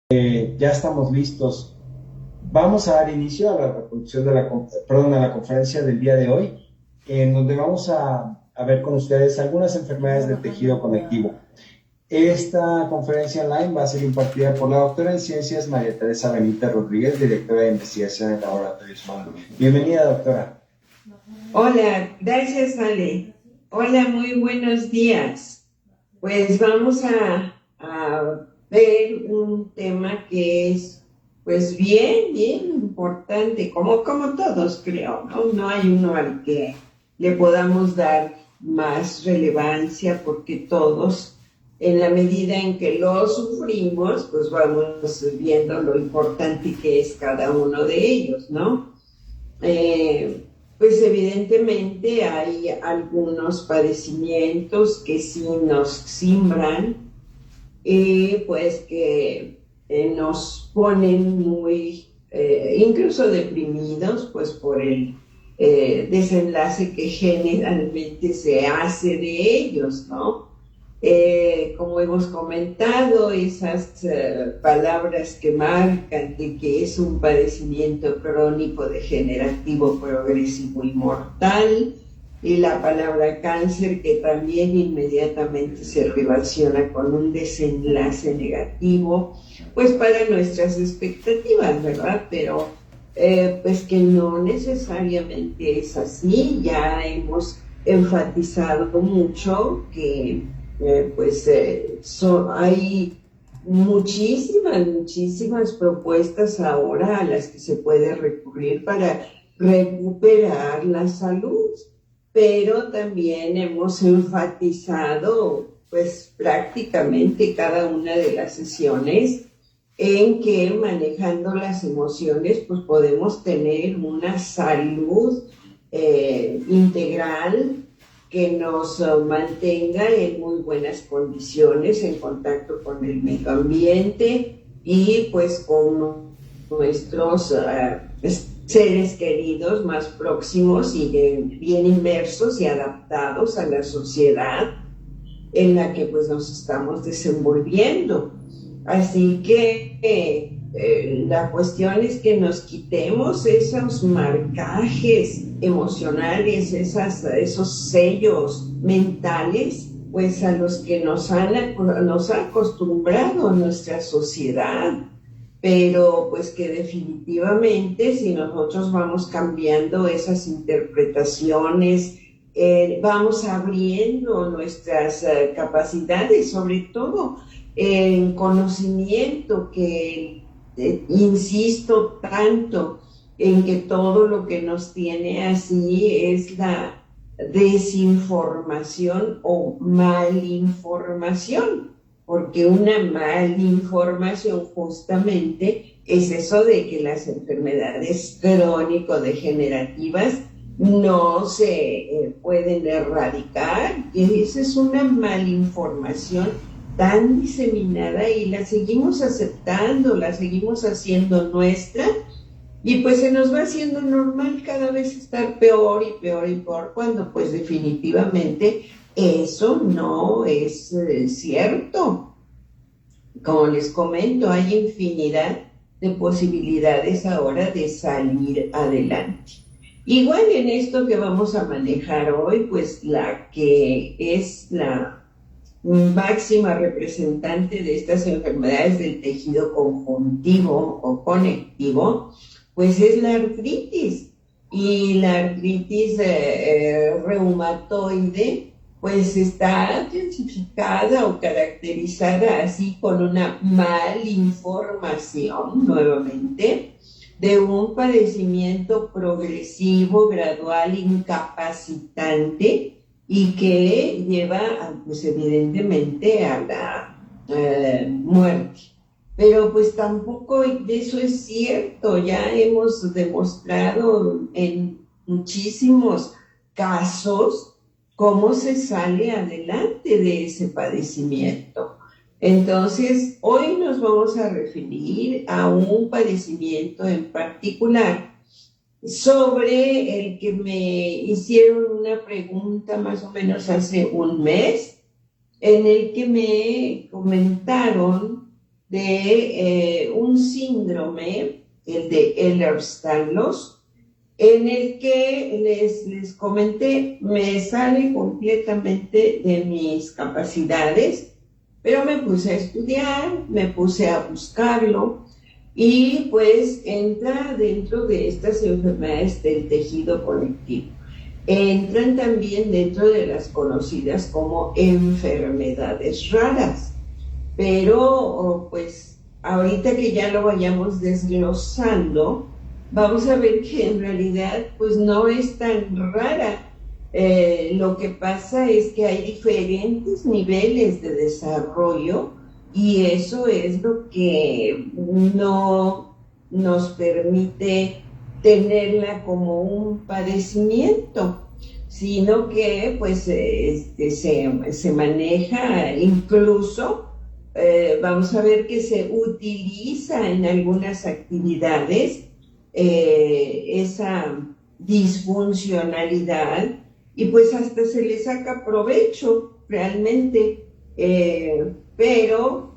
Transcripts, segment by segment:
Ya estamos listos. Vamos a dar inicio a la reproducción de a la conferencia del día de hoy, en donde vamos a ver con ustedes algunas enfermedades del tejido conectivo. Esta conferencia online va a ser impartida por la doctora en ciencias María Teresa Benítez Rodríguez, directora de investigación en Laboratorios Mono. Bienvenida, doctora. Hola, gracias Ale. Hola, muy buenos días. Pues vamos a ver un tema que es pues bien importante, como todos creo, ¿no? No hay uno al que le podamos dar más relevancia porque todos, en la medida en que lo sufrimos, pues vamos viendo lo importante que es cada uno de ellos, ¿no? Eh, pues evidentemente hay algunos padecimientos que sí nos simbran y pues que nos ponen muy, incluso deprimidos, pues por el desenlace que generalmente se hace de ellos, ¿no? Como hemos comentado, esas palabras que marcan de que es un padecimiento crónico, degenerativo, progresivo y mortal, y la palabra cáncer que también inmediatamente se relaciona con un desenlace negativo, pues para nuestras expectativas, ¿verdad? Pero pues que no necesariamente es así, ya hemos enfatizado mucho que hay muchísimas propuestas ahora a las que se puede recurrir para recuperar la salud, pero también hemos enfatizado pues prácticamente cada una de las sesiones en que manejando las emociones pues podemos tener una salud integral que nos mantenga en muy buenas condiciones, en contacto con el medio ambiente y pues con nuestros seres queridos más próximos y bien inmersos y adaptados a la sociedad en la que pues nos estamos desenvolviendo. Así que la cuestión es que nos quitemos esos marcajes emocionales, esos sellos mentales, pues a los que nos ha acostumbrado nuestra sociedad, pero pues que definitivamente si nosotros vamos cambiando esas interpretaciones, vamos abriendo nuestras capacidades, sobre todo en conocimiento, que insisto tanto en que todo lo que nos tiene así es la desinformación o malinformación, porque una malinformación justamente es eso de que las enfermedades crónico-degenerativas no se pueden erradicar, y esa es una malinformación tan diseminada y la seguimos aceptando, la seguimos haciendo nuestra y pues se nos va haciendo normal cada vez estar peor y peor y peor cuando pues definitivamente eso no es cierto. Como les comento, hay infinidad de posibilidades ahora de salir adelante. Igual en esto que vamos a manejar hoy, pues la que es la máxima representante de estas enfermedades del tejido conjuntivo o conectivo, pues es la artritis. Y la artritis reumatoide, pues está clasificada o caracterizada así con una malinformación, nuevamente, de un padecimiento progresivo, gradual, incapacitante, y que lleva, pues evidentemente, a la muerte. Pero pues tampoco eso es cierto, ya hemos demostrado en muchísimos casos cómo se sale adelante de ese padecimiento. Entonces, hoy nos vamos a referir a un padecimiento en particular, sobre el que me hicieron una pregunta más o menos hace un mes, en el que me comentaron de un síndrome, el de Ehlers-Danlos, en el que les comenté, me sale completamente de mis capacidades, pero me puse a estudiar, me puse a buscarlo, y pues entra dentro de estas enfermedades del tejido conectivo. Entran también dentro de las conocidas como enfermedades raras, pero pues ahorita que ya lo vayamos desglosando, vamos a ver que en realidad pues no es tan rara. Lo que pasa es que hay diferentes niveles de desarrollo y eso es lo que no nos permite tenerla como un padecimiento, sino que pues se maneja incluso, vamos a ver que se utiliza en algunas actividades esa disfuncionalidad y pues hasta se le saca provecho realmente, pero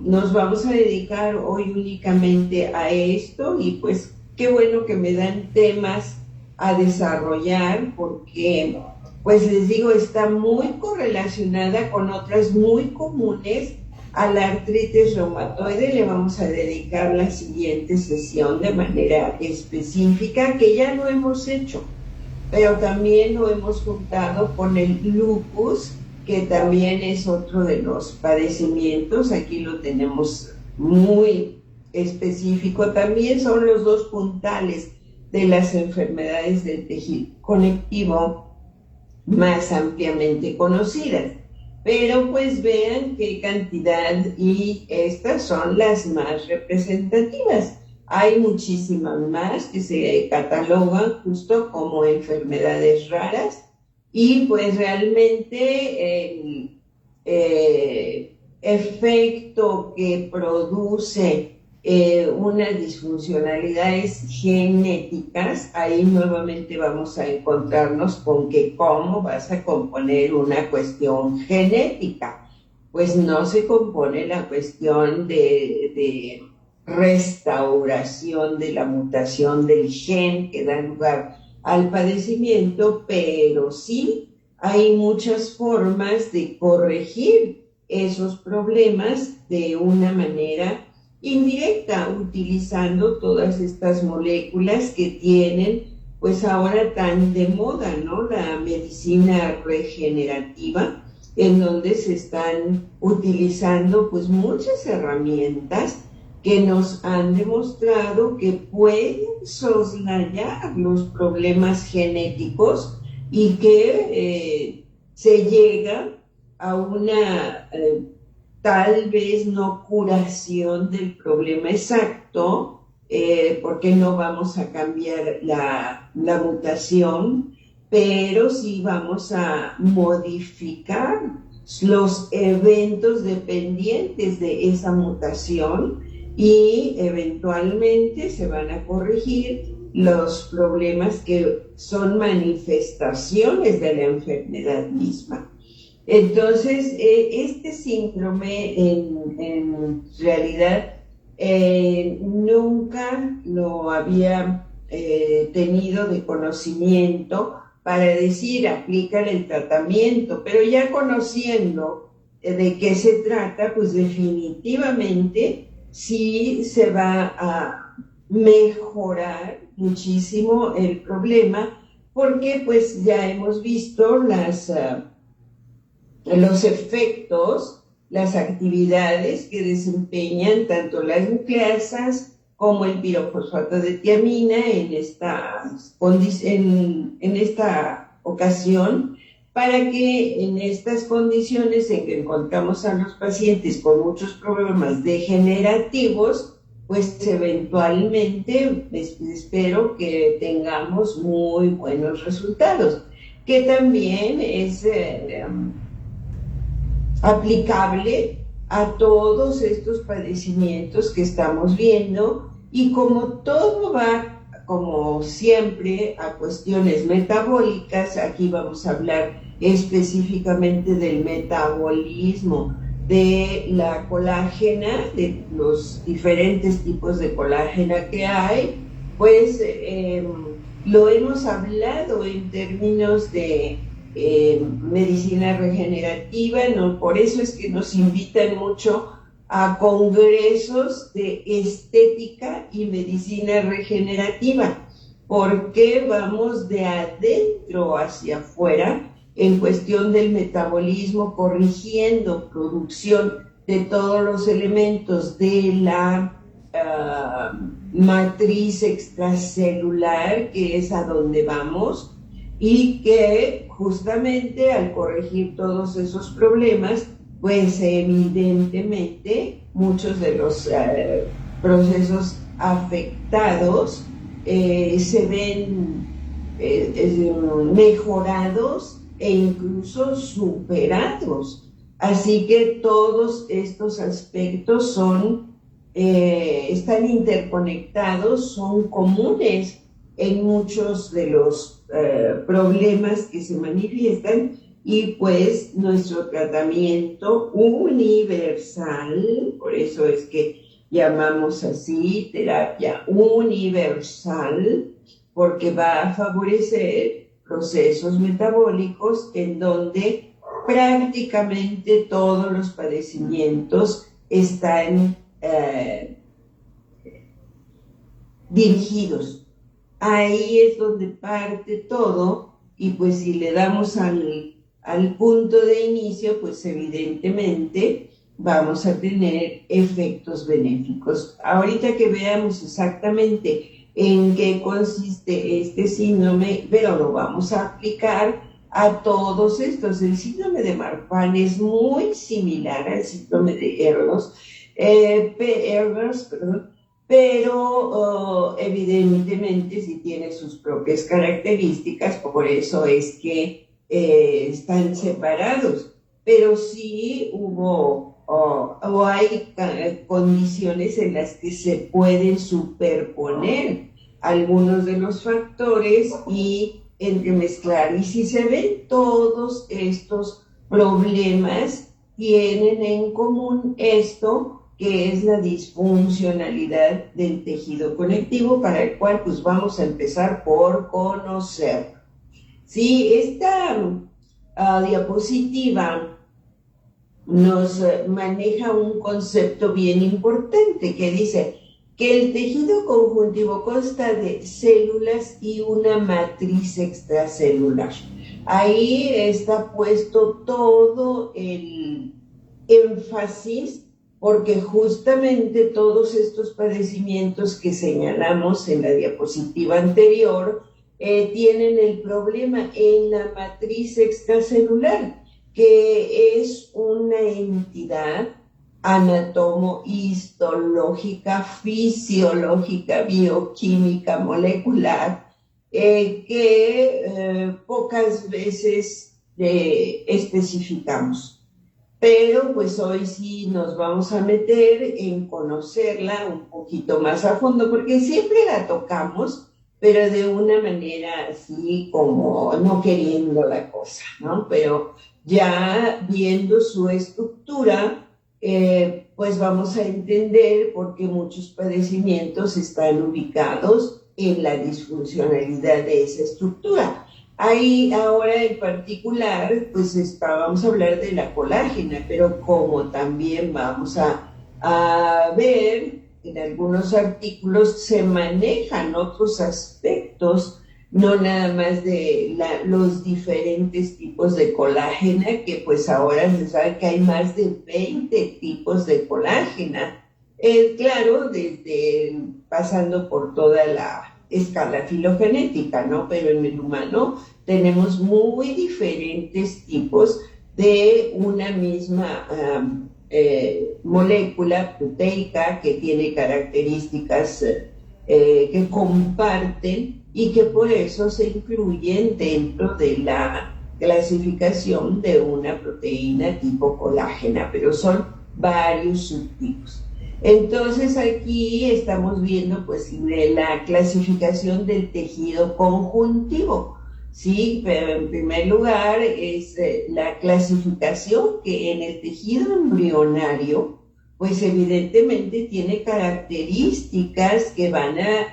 nos vamos a dedicar hoy únicamente a esto y pues qué bueno que me dan temas a desarrollar porque pues les digo está muy correlacionada con otras muy comunes. A la artritis reumatoide le vamos a dedicar la siguiente sesión de manera específica, que ya lo hemos hecho, pero también lo hemos juntado con el lupus, que también es otro de los padecimientos. Aquí lo tenemos muy específico. También son los dos puntales de las enfermedades del tejido conectivo más ampliamente conocidas. Pero pues vean qué cantidad, y estas son las más representativas. Hay muchísimas más que se catalogan justo como enfermedades raras y pues realmente el efecto que produce unas disfuncionalidades genéticas, ahí nuevamente vamos a encontrarnos con que cómo vas a componer una cuestión genética. Pues no se compone la cuestión de restauración de la mutación del gen que da lugar al padecimiento, pero sí hay muchas formas de corregir esos problemas de una manera indirecta, utilizando todas estas moléculas que tienen pues ahora tan de moda, ¿no? La medicina regenerativa, en donde se están utilizando pues muchas herramientas que nos han demostrado que pueden soslayar los problemas genéticos y que se llega a una tal vez no curación del problema exacto, porque no vamos a cambiar la mutación, pero sí vamos a modificar los eventos dependientes de esa mutación y eventualmente se van a corregir los problemas que son manifestaciones de la enfermedad misma. Entonces, este síndrome en realidad nunca lo había tenido de conocimiento para decir, aplícale el tratamiento, pero ya conociendo de qué se trata, pues definitivamente sí se va a mejorar muchísimo el problema, porque pues ya hemos visto los efectos, las actividades que desempeñan tanto las nucleasas como el pirofosfato de tiamina en esta ocasión, para que en estas condiciones en que encontramos a los pacientes con muchos problemas degenerativos, pues eventualmente espero que tengamos muy buenos resultados, que también es aplicable a todos estos padecimientos que estamos viendo, y como todo va, como siempre, a cuestiones metabólicas, aquí vamos a hablar específicamente del metabolismo de la colágena, de los diferentes tipos de colágena que hay, pues lo hemos hablado en términos de medicina regenerativa, ¿no? Por eso es que nos invitan mucho a congresos de estética y medicina regenerativa, porque vamos de adentro hacia afuera en cuestión del metabolismo, corrigiendo producción de todos los elementos de la matriz extracelular, que es a donde vamos, y que justamente al corregir todos esos problemas, pues evidentemente muchos de los procesos afectados se ven mejorados e incluso superados. Así que todos estos aspectos están interconectados, son comunes en muchos de los problemas que se manifiestan, y pues nuestro tratamiento universal, por eso es que llamamos así terapia universal, porque va a favorecer procesos metabólicos en donde prácticamente todos los padecimientos están dirigidos. Ahí es donde parte todo, y pues si le damos al punto de inicio, pues evidentemente vamos a tener efectos benéficos. Ahorita que veamos exactamente en qué consiste este síndrome, pero lo vamos a aplicar a todos estos. El síndrome de Marfan es muy similar al síndrome de Ehlers, pero evidentemente sí tiene sus propias características, por eso es que están separados, pero sí hubo o hay condiciones en las que se pueden superponer algunos de los factores y entremezclar. Y si se ven, todos estos problemas tienen en común esto, que es la disfuncionalidad del tejido conectivo, para el cual pues vamos a empezar por conocer. Sí, esta diapositiva nos maneja un concepto bien importante que dice que el tejido conjuntivo consta de células y una matriz extracelular. Ahí está puesto todo el énfasis, porque justamente todos estos padecimientos que señalamos en la diapositiva anterior tienen el problema en la matriz extracelular, que es una entidad anatomo-histológica, fisiológica, bioquímica, molecular, que pocas veces especificamos. Pero pues hoy sí nos vamos a meter en conocerla un poquito más a fondo, porque siempre la tocamos, pero de una manera así como no queriendo la cosa, ¿no? Pero ya viendo su estructura, pues vamos a entender por qué muchos padecimientos están ubicados en la disfuncionalidad de esa estructura. Ahí ahora en particular, pues vamos a hablar de la colágena, pero como también vamos a ver, en algunos artículos se manejan otros aspectos, no nada más de los diferentes tipos de colágena, que pues ahora se sabe que hay más de 20 tipos de colágena. Claro, pasando por toda la escala filogenética, ¿no? Pero en el humano tenemos muy diferentes tipos de una misma molécula proteica que tiene características que comparten y que por eso se incluyen dentro de la clasificación de una proteína tipo colágena, pero son varios subtipos. Entonces aquí estamos viendo pues la clasificación del tejido conjuntivo. Sí, pero en primer lugar es la clasificación que en el tejido embrionario, pues evidentemente tiene características que van a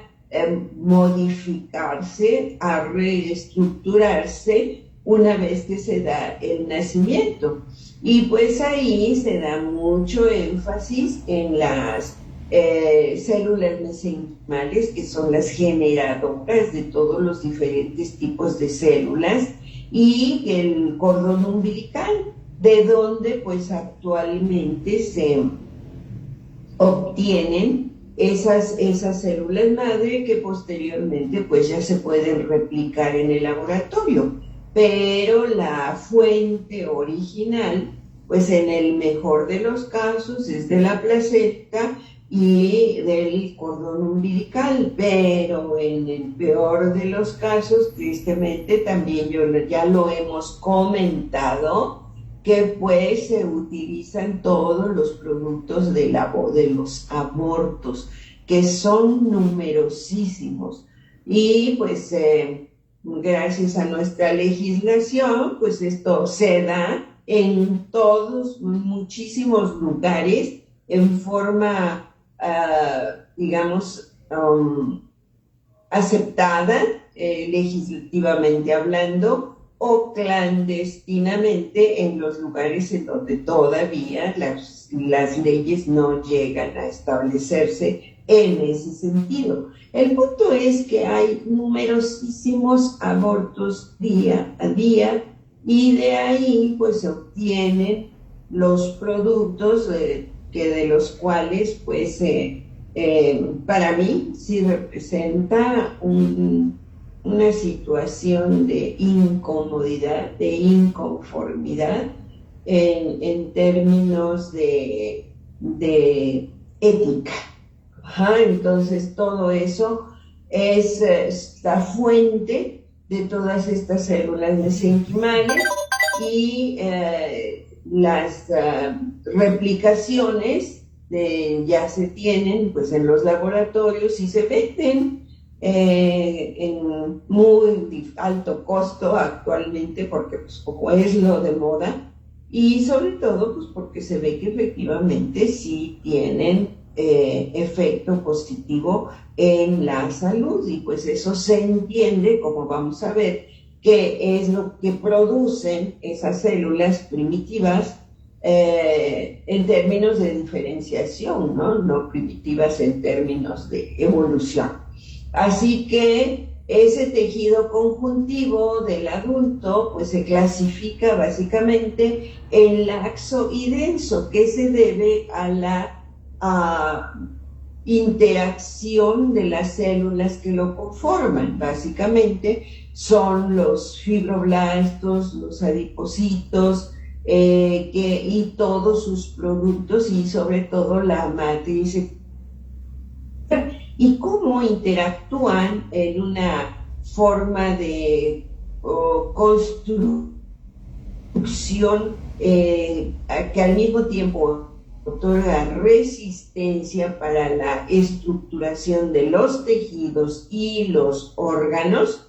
modificarse, a reestructurarse una vez que se da el nacimiento. Y pues ahí se da mucho énfasis en las células mesenquimales, que son las generadoras de todos los diferentes tipos de células, y el cordón umbilical, de donde pues actualmente se obtienen esas células madre que posteriormente pues ya se pueden replicar en el laboratorio. Pero la fuente original, pues en el mejor de los casos es de la placenta y del cordón umbilical, pero en el peor de los casos, tristemente, también ya lo hemos comentado, que pues se utilizan todos los productos de los abortos, que son numerosísimos. Y pues gracias a nuestra legislación, pues esto se da en todos, muchísimos lugares, en forma, digamos, aceptada, legislativamente hablando, o clandestinamente en los lugares en donde todavía las leyes no llegan a establecerse en ese sentido. El punto es que hay numerosísimos abortos día a día, y de ahí pues se obtienen los productos que de los cuales pues para mí sí representa una situación de incomodidad, de inconformidad en términos de ética. Ajá, entonces todo eso es la fuente de todas estas células mesenquimales, y las replicaciones ya se tienen pues en los laboratorios y se venden en muy alto costo actualmente, porque pues como es lo de moda, y sobre todo pues porque se ve que efectivamente sí tienen efecto positivo en la salud, y pues eso se entiende, como vamos a ver, que es lo que producen esas células primitivas en términos de diferenciación, ¿no? No primitivas en términos de evolución. Así que ese tejido conjuntivo del adulto pues se clasifica básicamente en laxo y denso, que se debe a la interacción de las células que lo conforman. Básicamente son los fibroblastos, los adipocitos, y todos sus productos, y sobre todo la matriz, y cómo interactúan en una forma de construcción que al mismo tiempo otorga resistencia para la estructuración de los tejidos y los órganos,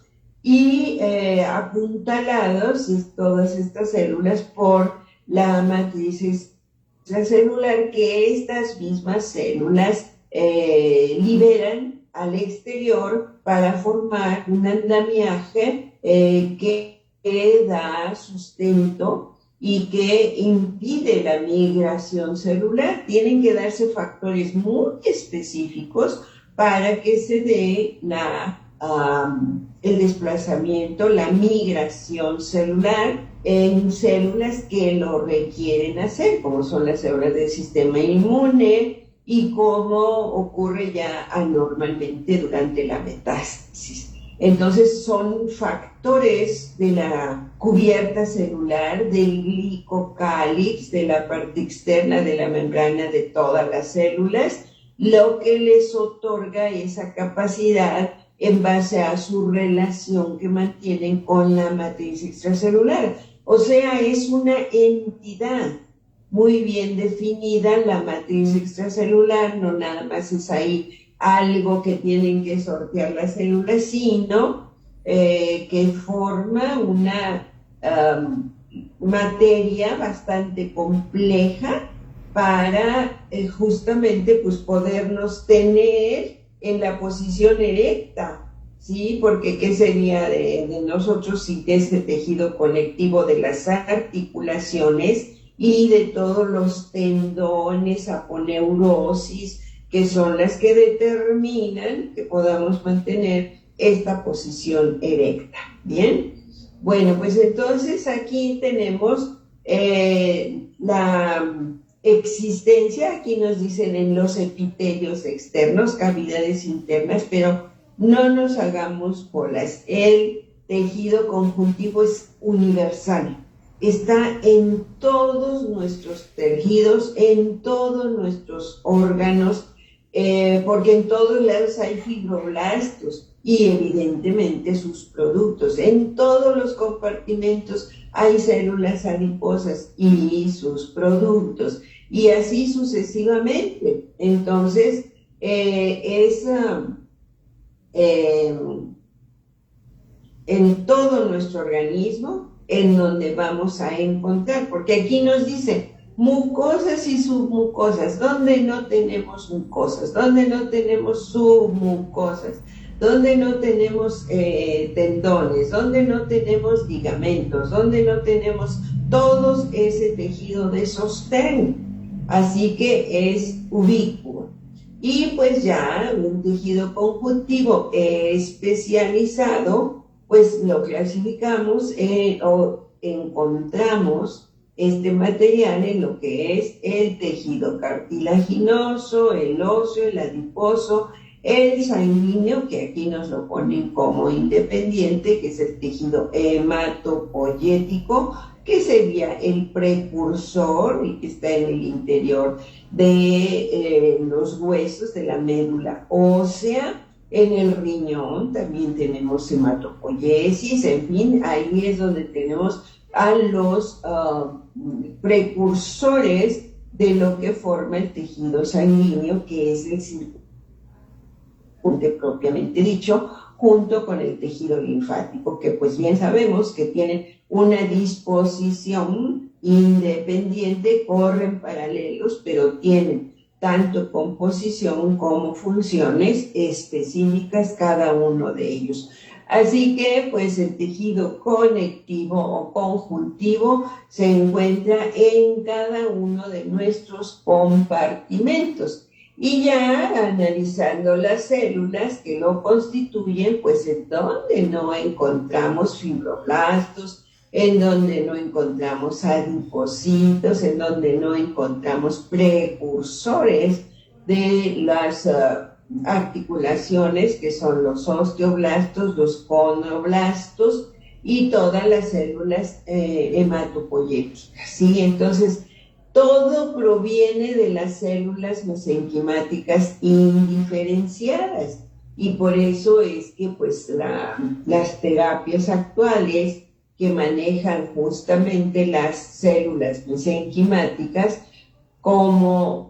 y apuntalados todas estas células por la matriz extracelular, que estas mismas células liberan al exterior para formar un andamiaje que da sustento y que impide la migración celular. Tienen que darse factores muy específicos para que se dé el desplazamiento, la migración celular en células que lo requieren hacer, como son las células del sistema inmune, y como ocurre ya anormalmente durante la metástasis. Entonces son factores de la cubierta celular, del glicocálix, de la parte externa de la membrana de todas las células, lo que les otorga esa capacidad en base a su relación que mantienen con la matriz extracelular. O sea, es una entidad muy bien definida la matriz extracelular, no nada más es ahí algo que tienen que sortear las células, sino que forma una materia bastante compleja para justamente pues podernos tener en la posición erecta, ¿sí? Porque ¿qué sería de nosotros sin este tejido conectivo de las articulaciones y de todos los tendones, aponeurosis, que son las que determinan que podamos mantener esta posición erecta? Bien, bueno, pues entonces aquí tenemos la existencia, aquí nos dicen en los epitelios externos, cavidades internas, pero no nos hagamos bolas. El tejido conjuntivo es universal, está en todos nuestros tejidos, en todos nuestros órganos, porque en todos lados hay fibroblastos y evidentemente sus productos. En todos los compartimentos hay células adiposas y sus productos, y así sucesivamente. Entonces, en todo nuestro organismo en donde vamos a encontrar, porque aquí nos dice mucosas y submucosas, donde no tenemos mucosas, donde no tenemos submucosas, donde no tenemos tendones, donde no tenemos ligamentos, donde no tenemos todo ese tejido de sostén. Así que es ubicuo. Y pues ya un tejido conjuntivo especializado, pues lo clasificamos o encontramos este material en lo que es el tejido cartilaginoso, el óseo, el adiposo, el sanguíneo, que aquí nos lo ponen como independiente, que es el tejido hematopoyético, que sería el precursor y que está en el interior de los huesos de la médula ósea. En el riñón también tenemos hematopoiesis, en fin, ahí es donde tenemos a los precursores de lo que forma el tejido sanguíneo, que es el circulante propiamente dicho, junto con el tejido linfático, que pues bien sabemos que tienen una disposición independiente, corren paralelos, pero tienen tanto composición como funciones específicas cada uno de ellos. Así que pues el tejido conectivo o conjuntivo se encuentra en cada uno de nuestros compartimentos. Y ya analizando las células que lo constituyen, pues en donde no encontramos fibroblastos, en donde no encontramos adipocitos, en donde no encontramos precursores de las articulaciones, que son los osteoblastos, los condroblastos y todas las células hematopoyéticas, ¿sí? Entonces, todo proviene de las células mesenquimáticas indiferenciadas, y por eso es que pues las terapias actuales que manejan justamente las células mesenquimáticas como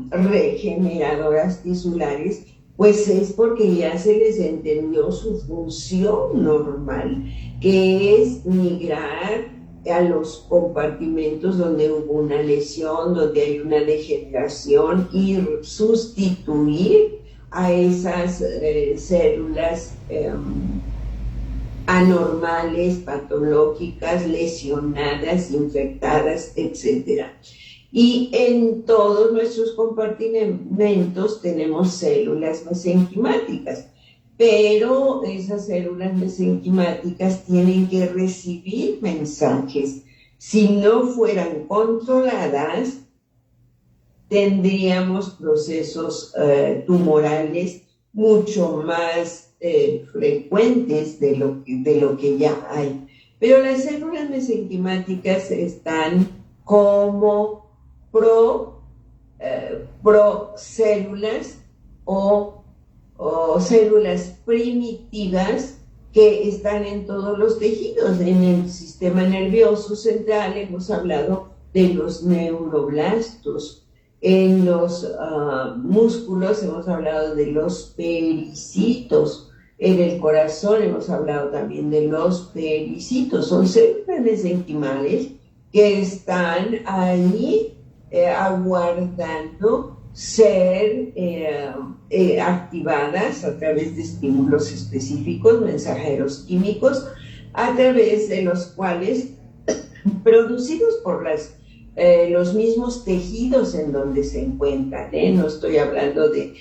regeneradoras tisulares, pues es porque ya se les entendió su función normal, que es migrar a los compartimentos donde hubo una lesión, donde hay una degeneración, y sustituir a esas células anormales, patológicas, lesionadas, infectadas, etc. Y en todos nuestros compartimentos tenemos células mesenquimáticas, pero esas células mesenquimáticas tienen que recibir mensajes. Si no fueran controladas, tendríamos procesos tumorales mucho más frecuentes de lo que ya hay. Pero las células mesenquimáticas están como procélulas o células primitivas que están en todos los tejidos. En el sistema nervioso central hemos hablado de los neuroblastos. En los músculos hemos hablado de los pericitos. En el corazón hemos hablado también de los pericitos, son células encimales que están ahí aguardando ser activadas a través de estímulos específicos, mensajeros químicos, a través de los cuales, producidos por los mismos tejidos en donde se encuentran, no estoy hablando de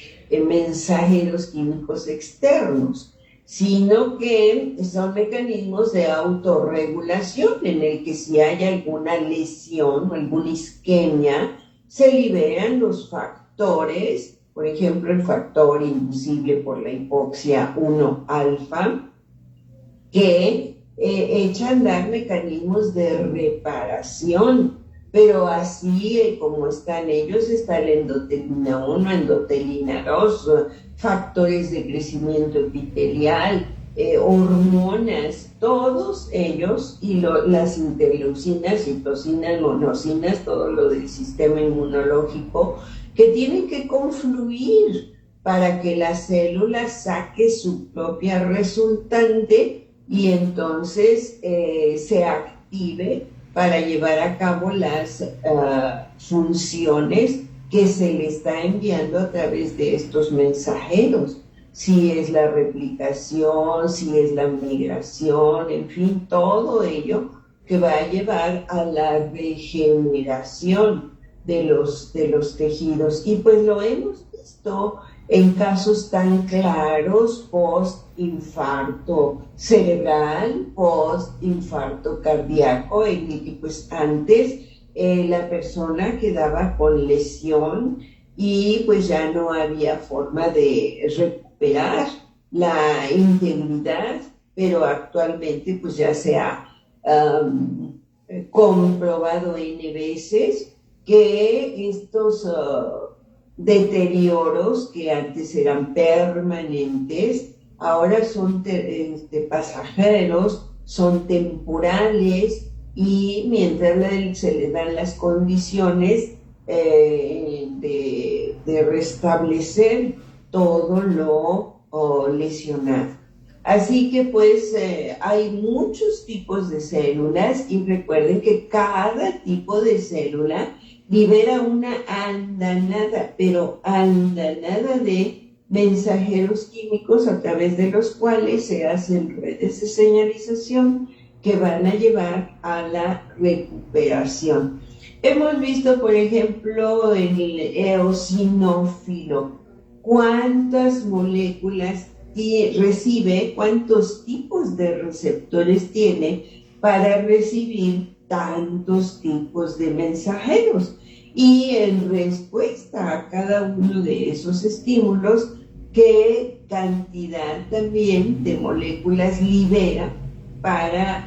mensajeros químicos externos, sino que son mecanismos de autorregulación en el que si hay alguna lesión o alguna isquemia, se liberan los factores, por ejemplo, el factor inducible por la hipoxia 1-alfa, que echa a andar mecanismos de reparación, pero así como están ellos, está la endotelina 1, endotelina 2, factores de crecimiento epitelial, hormonas, todos ellos, y las interleucinas, citocinas, monocinas, todo lo del sistema inmunológico, que tienen que confluir para que la célula saque su propia resultante y entonces se active para llevar a cabo las funciones que se le está enviando a través de estos mensajeros. Si es la replicación, si es la migración, en fin, todo ello que va a llevar a la regeneración de los tejidos. Y pues lo hemos visto en casos tan claros post-infarto cerebral, post-infarto cardíaco, en el que pues antes la persona quedaba con lesión y pues ya no había forma de recuperar la integridad, pero actualmente pues ya se ha comprobado N veces que estos deterioros que antes eran permanentes, ahora son pasajeros, son temporales, y mientras se le dan las condiciones de restablecer todo lo lesionado. Así que pues hay muchos tipos de células, y recuerden que cada tipo de célula libera una andanada, pero andanada de mensajeros químicos a través de los cuales se hacen redes de señalización que van a llevar a la recuperación. Hemos visto, por ejemplo, en el eosinófilo, cuántas moléculas recibe, cuántos tipos de receptores tiene para recibir tantos tipos de mensajeros. Y en respuesta a cada uno de esos estímulos, qué cantidad también de moléculas libera para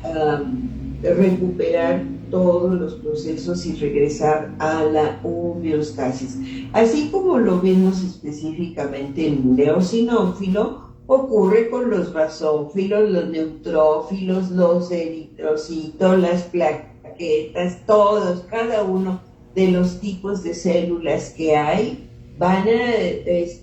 recuperar todos los procesos y regresar a la homeostasis. Así como lo vemos específicamente en el eosinófilo, ocurre con los basófilos, los neutrófilos, los eritrocitos, las plaquetas, todos, cada uno de los tipos de células que hay van a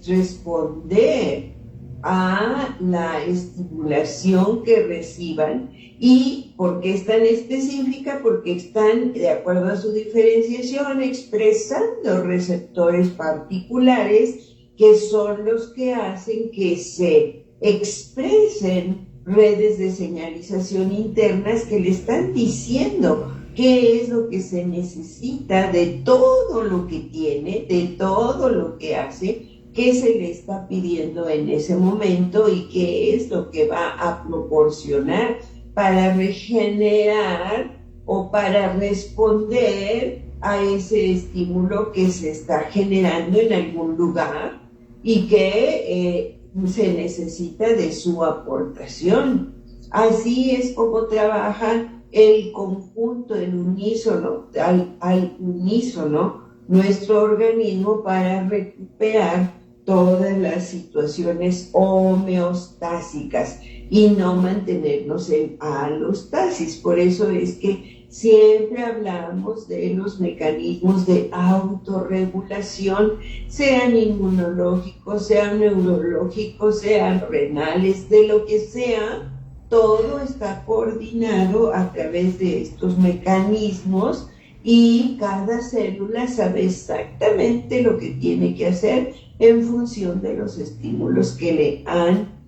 responder a la estimulación que reciban. ¿Y por qué es tan específica? Porque están, de acuerdo a su diferenciación, expresando receptores particulares que son los que hacen que se expresen redes de señalización internas que le están diciendo qué es lo que se necesita de todo lo que tiene, de todo lo que hace, qué se le está pidiendo en ese momento y qué es lo que va a proporcionar para regenerar o para responder a ese estímulo que se está generando en algún lugar y que se necesita de su aportación. Así es como trabaja el conjunto, el unísono, al unísono, nuestro organismo para recuperar todas las situaciones homeostásicas y no mantenernos en alostasis. Por eso es que siempre hablamos de los mecanismos de autorregulación, sean inmunológicos, sean neurológicos, sean renales, de lo que sea, todo está coordinado a través de estos mecanismos y cada célula sabe exactamente lo que tiene que hacer en función de los estímulos que le han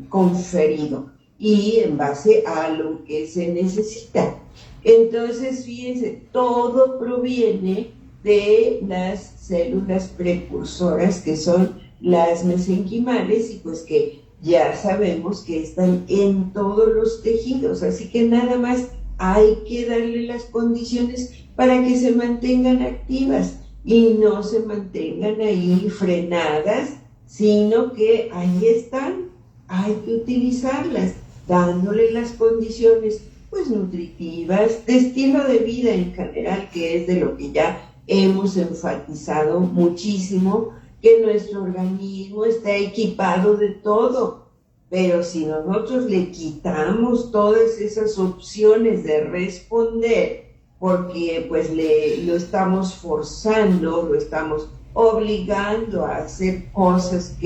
conferido y en base a lo que se necesita. Entonces, fíjense, todo proviene de las células precursoras que son las mesenquimales y pues que ya sabemos que están en todos los tejidos, así que nada más hay que darle las condiciones para que se mantengan activas y no se mantengan ahí frenadas, sino que ahí están, hay que utilizarlas, dándole las condiciones pues nutritivas, de estilo de vida en general, que es de lo que ya hemos enfatizado muchísimo, que nuestro organismo está equipado de todo, pero si nosotros le quitamos todas esas opciones de responder, porque pues lo estamos forzando, lo estamos obligando a hacer cosas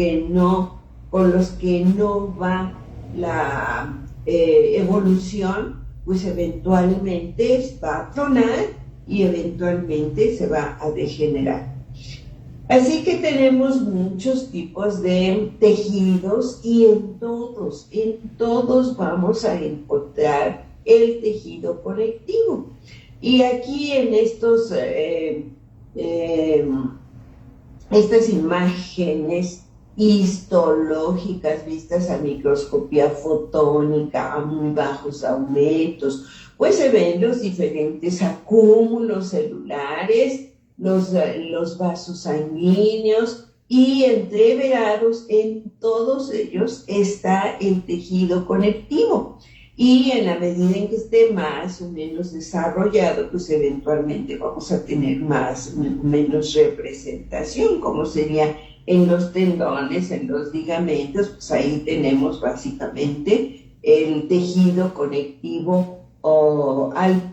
con los que no va la evolución, pues eventualmente va a tronar y eventualmente se va a degenerar. Así que tenemos muchos tipos de tejidos y en todos vamos a encontrar el tejido conectivo. Y aquí en estas imágenes histológicas vistas a microscopía fotónica a muy bajos aumentos, pues se ven los diferentes acúmulos celulares, los vasos sanguíneos y entreverados en todos ellos está el tejido conectivo. Y en la medida en que esté más o menos desarrollado, pues eventualmente vamos a tener más o menos representación, como sería en los tendones, en los ligamentos, pues ahí tenemos básicamente el tejido conectivo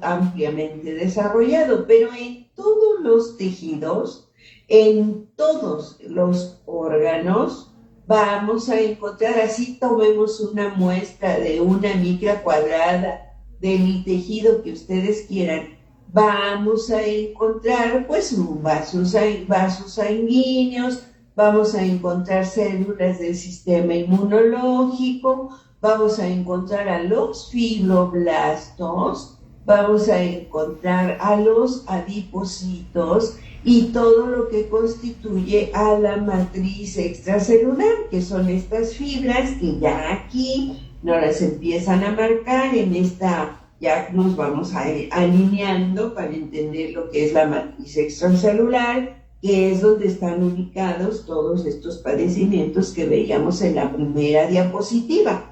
ampliamente desarrollado, pero en todos los tejidos, en todos los órganos, vamos a encontrar, así tomemos una muestra de una micra cuadrada del tejido que ustedes quieran, vamos a encontrar pues vasos sanguíneos, vamos a encontrar células del sistema inmunológico, vamos a encontrar a los fibroblastos, vamos a encontrar a los adipocitos y todo lo que constituye a la matriz extracelular, que son estas fibras que ya aquí nos las empiezan a marcar en esta, ya nos vamos alineando para entender lo que es la matriz extracelular, que es donde están ubicados todos estos padecimientos que veíamos en la primera diapositiva,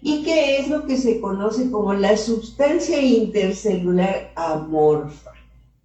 y que es lo que se conoce como la sustancia intercelular amorfa.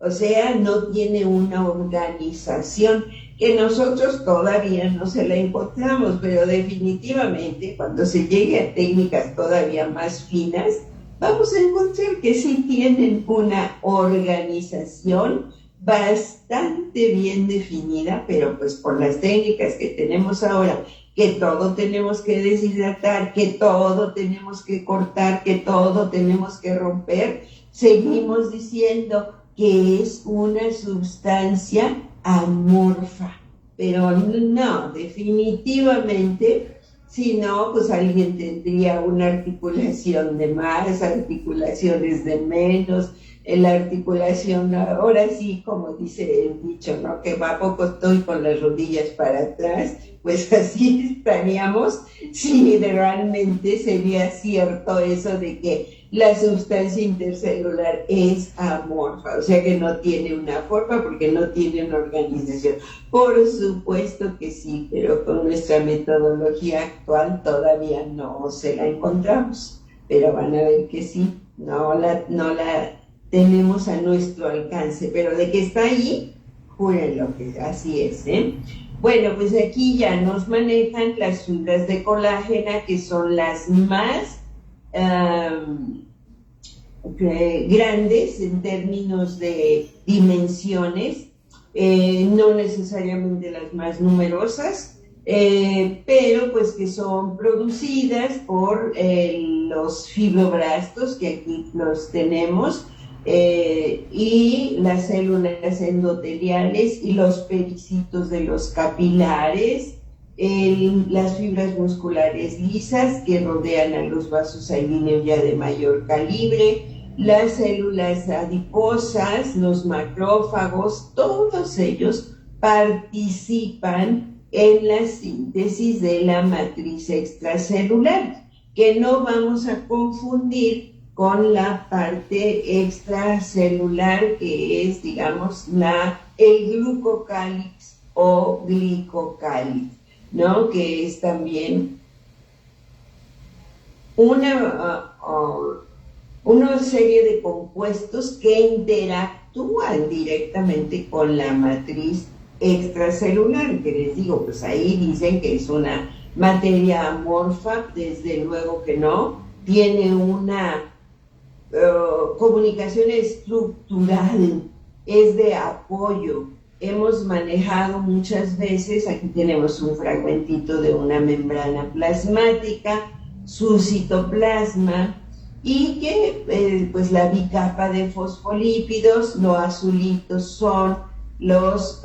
O sea, no tiene una organización que nosotros todavía no se la encontramos, pero definitivamente cuando se llegue a técnicas todavía más finas, vamos a encontrar que sí tienen una organización bastante bien definida, pero pues por las técnicas que tenemos ahora, que todo tenemos que deshidratar, que todo tenemos que cortar, que todo tenemos que romper, seguimos diciendo que es una sustancia amorfa, pero no, definitivamente, si no, pues alguien tendría una articulación de más, articulaciones de menos, la articulación, ahora sí, como dice el dicho, ¿no? Que va poco estoy con las rodillas para atrás, pues así estaríamos si realmente sería cierto eso de que la sustancia intercelular es amorfa, o sea que no tiene una forma porque no tiene una organización. Por supuesto que sí, pero con nuestra metodología actual todavía no se la encontramos, pero van a ver que sí, no la tenemos a nuestro alcance, pero de que está ahí, júrenlo que así es, ¿eh? Bueno, pues aquí ya nos manejan las fibras de colágena, que son las más grandes en términos de dimensiones, no necesariamente las más numerosas, pero pues que son producidas por los fibroblastos, que aquí los tenemos, y las células endoteliales y los pericitos de los capilares, las fibras musculares lisas que rodean a los vasos sanguíneos ya de mayor calibre, las células adiposas, los macrófagos, todos ellos participan en la síntesis de la matriz extracelular, que no vamos a confundir con la parte extracelular, que es, digamos, el glucocálix o glicocálix, ¿no? Que es también una serie de compuestos que interactúan directamente con la matriz extracelular, que les digo, pues ahí dicen que es una materia amorfa, desde luego que no, tiene una comunicación estructural, es de apoyo. Hemos manejado muchas veces, aquí tenemos un fragmentito de una membrana plasmática, su citoplasma, y que pues la bicapa de fosfolípidos, lo azulitos son los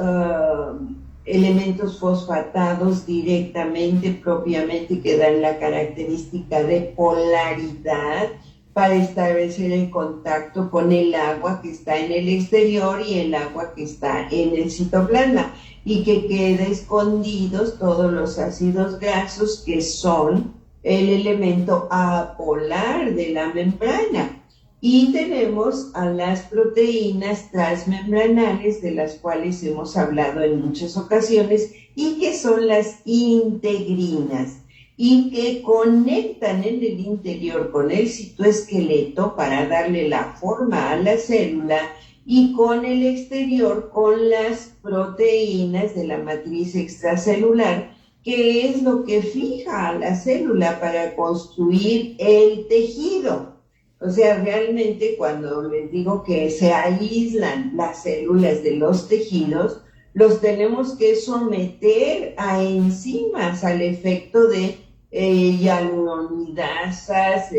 elementos fosfatados directamente, propiamente, que dan la característica de polaridad para establecer el contacto con el agua que está en el exterior y el agua que está en el citoplasma, y que queda escondidos todos los ácidos grasos, que son el elemento apolar de la membrana. Y tenemos a las proteínas transmembranales, de las cuales hemos hablado en muchas ocasiones, y que son las integrinas, y que conectan en el interior con el citoesqueleto para darle la forma a la célula, y con el exterior con las proteínas de la matriz extracelular, que es lo que fija a la célula para construir el tejido. O sea, realmente cuando les digo que se aíslan las células de los tejidos, los tenemos que someter a enzimas al efecto de hialuronidasas,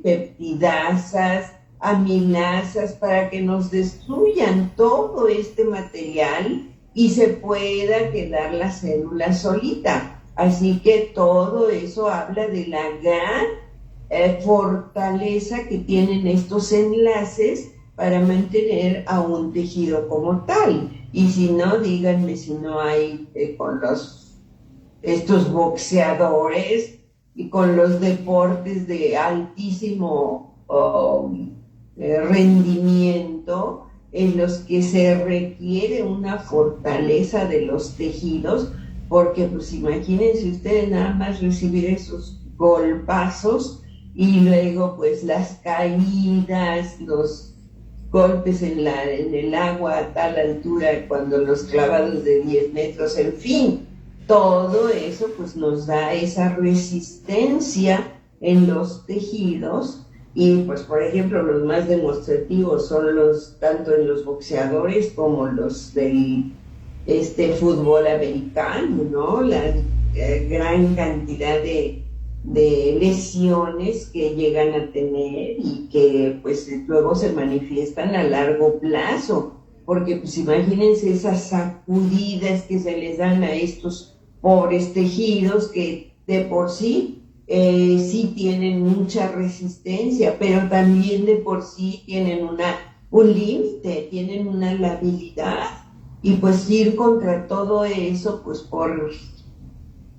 peptidasas, aminasas, para que nos destruyan todo este material y se pueda quedar la célula solita. Así que todo eso habla de la gran fortaleza que tienen estos enlaces para mantener a un tejido como tal. Y si no, díganme si no hay con estos boxeadores y con los deportes de altísimo rendimiento, en los que se requiere una fortaleza de los tejidos, porque pues imagínense ustedes nada más recibir esos golpazos y luego pues las caídas, los golpes en el agua a tal altura, cuando los clavados de 10 metros, en fin, todo eso pues nos da esa resistencia en los tejidos. Y pues por ejemplo los más demostrativos son tanto en los boxeadores como los del fútbol americano, ¿no? La gran cantidad de lesiones que llegan a tener y que pues luego se manifiestan a largo plazo, porque pues imagínense esas sacudidas que se les dan a estos pobres tejidos, que de por sí sí tienen mucha resistencia, pero también de por sí tienen un límite, tienen una labilidad, y pues ir contra todo eso, pues por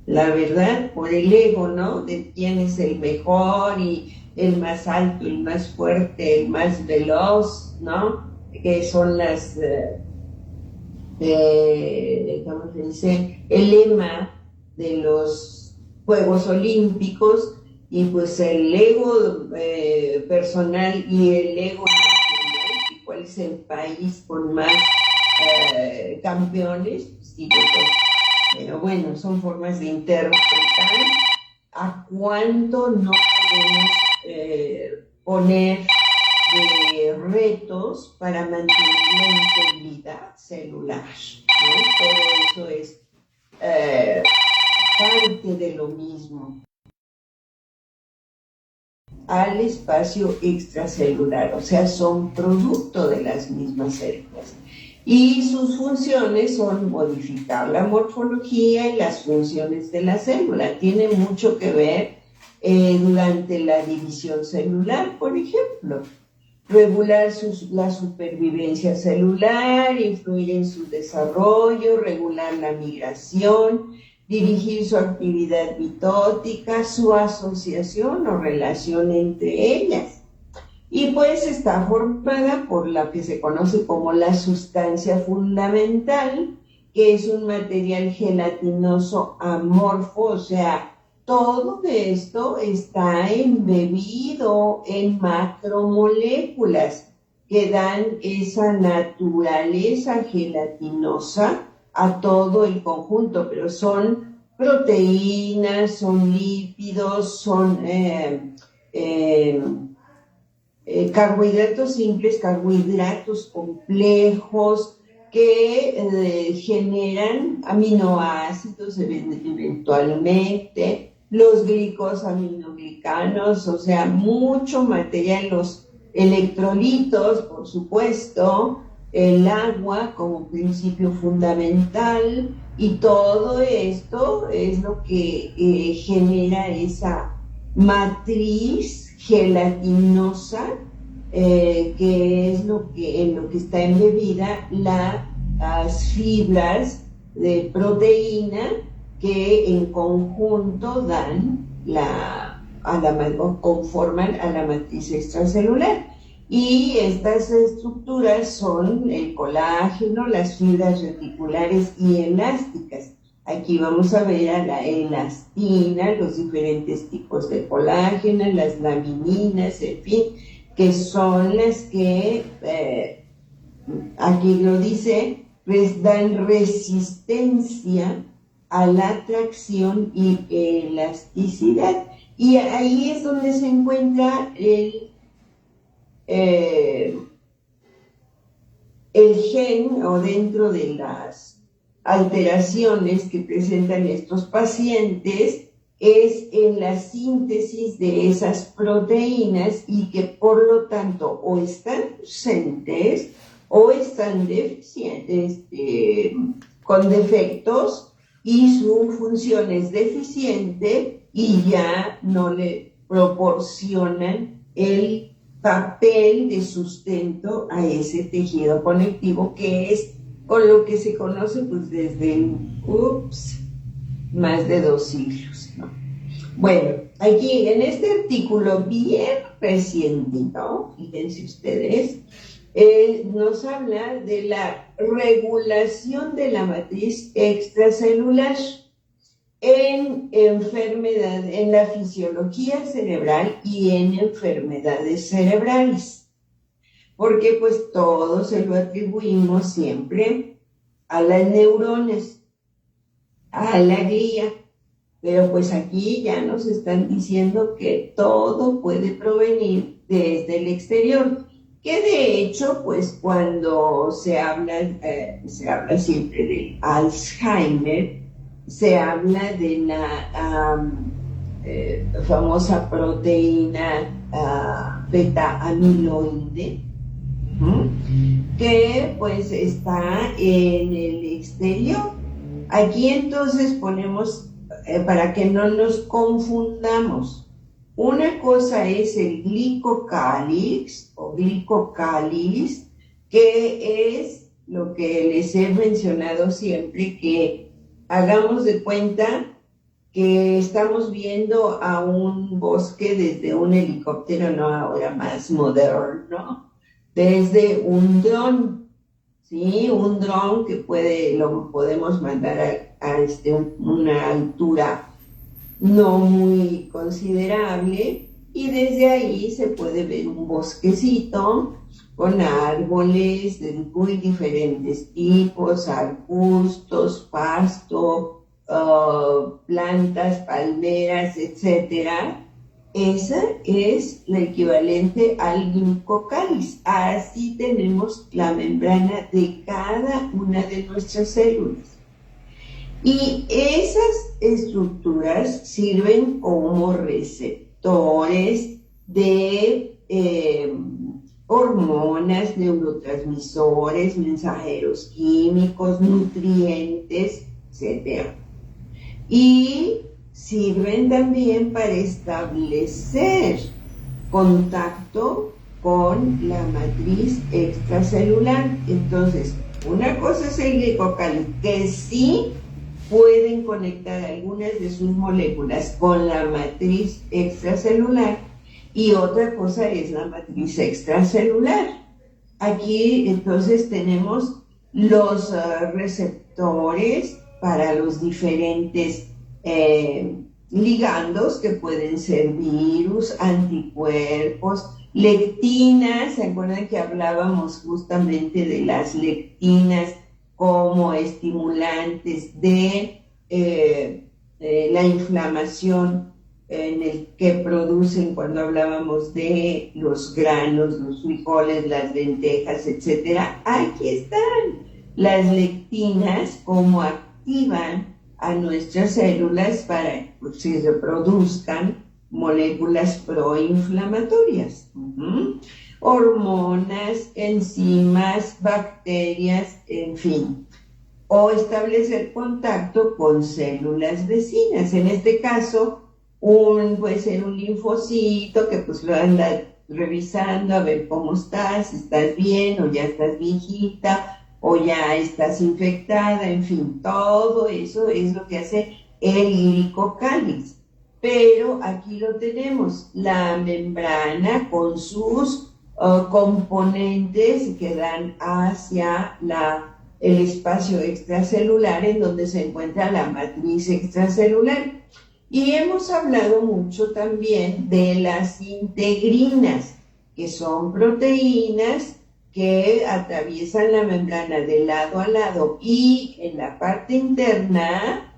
la verdad, por el ego, ¿no? De quién es el mejor y el más alto, el más fuerte, el más veloz, ¿no? Que son ¿cómo se dice? El lema de los Juegos Olímpicos, y pues el ego personal y el ego nacional, y cuál es el país con más campeones, sí, pero bueno, son formas de interpretar a cuánto no podemos poner de retos para mantener la integridad celular, ¿no? Todo eso es parte de lo mismo al espacio extracelular, o sea, son producto de las mismas células. Y sus funciones son modificar la morfología y las funciones de la célula. Tiene mucho que ver durante la división celular, por ejemplo. Regular la supervivencia celular, influir en su desarrollo, regular la migración, dirigir su actividad mitótica, su asociación o relación entre ellas. Y pues está formada por lo que se conoce como la sustancia fundamental, que es un material gelatinoso amorfo, o sea, todo esto está embebido en macromoléculas que dan esa naturaleza gelatinosa a todo el conjunto, pero son proteínas, son lípidos, son carbohidratos simples, carbohidratos complejos que generan aminoácidos eventualmente, los glicosaminoglicanos, o sea, mucho material, los electrolitos, por supuesto, el agua como principio fundamental, y todo esto es lo que genera esa matriz gelatinosa, que es en lo que está embebida las fibras de proteína que en conjunto conforman a la matriz extracelular. Y estas estructuras son el colágeno, las fibras reticulares y elásticas. Aquí vamos a ver a la elastina, los diferentes tipos de colágeno, las lamininas, en fin, que son las que, aquí lo dice, les dan resistencia a la tracción y elasticidad. Y ahí es donde se encuentra el gen, o dentro de las alteraciones que presentan estos pacientes, es en la síntesis de esas proteínas, y que por lo tanto o están ausentes o están deficientes, con defectos, y su función es deficiente y ya no le proporcionan el papel de sustento a ese tejido conectivo, que es con lo que se conoce pues desde más de 2 siglos, ¿no? Bueno, aquí en este artículo bien recientito, fíjense ustedes, nos habla de la regulación de la matriz extracelular en enfermedad, en la fisiología cerebral y en enfermedades cerebrales, porque pues todo se lo atribuimos siempre a las neuronas, a la glía, pero pues aquí ya nos están diciendo que todo puede provenir desde el exterior, que de hecho pues cuando se habla siempre de Alzheimer, se habla de la famosa proteína beta amiloide, que pues está en el exterior. Aquí entonces ponemos, para que no nos confundamos, una cosa es el glicocálix o glicocáliz, que es lo que les he mencionado siempre, que hagamos de cuenta que estamos viendo a un bosque desde un helicóptero, no ahora más moderno, desde un dron, ¿sí? Un dron que lo podemos mandar a una altura no muy considerable, y desde ahí se puede ver un bosquecito con árboles de muy diferentes tipos, arbustos, pasto, plantas, palmeras, etcétera, esa es la equivalente al glucocáliz. Así tenemos la membrana de cada una de nuestras células. Y esas estructuras sirven como receptores de hormonas, neurotransmisores, mensajeros químicos, nutrientes, etc. Y sirven también para establecer contacto con la matriz extracelular. Entonces, una cosa es el glicocáliz, que sí pueden conectar algunas de sus moléculas con la matriz extracelular, y otra cosa es la matriz extracelular. Aquí entonces tenemos los receptores para los diferentes ligandos, que pueden ser virus, anticuerpos, lectinas. ¿Se acuerdan que hablábamos justamente de las lectinas como estimulantes de la inflamación en el que producen cuando hablábamos de los granos, los frijoles, las lentejas, etcétera? Aquí están las lectinas, como activan a nuestras células para que se reproduzcan moléculas proinflamatorias. Hormonas, enzimas, bacterias, en fin. O establecer contacto con células vecinas. En este caso, puede ser un linfocito que pues lo anda revisando a ver cómo estás bien, o ya estás viejita, o ya estás infectada, en fin, todo eso es lo que hace el glicocáliz. Pero aquí lo tenemos, la membrana con sus componentes que dan hacia el espacio extracelular, en donde se encuentra la matriz extracelular. Y hemos hablado mucho también de las integrinas, que son proteínas que atraviesan la membrana de lado a lado, y en la parte interna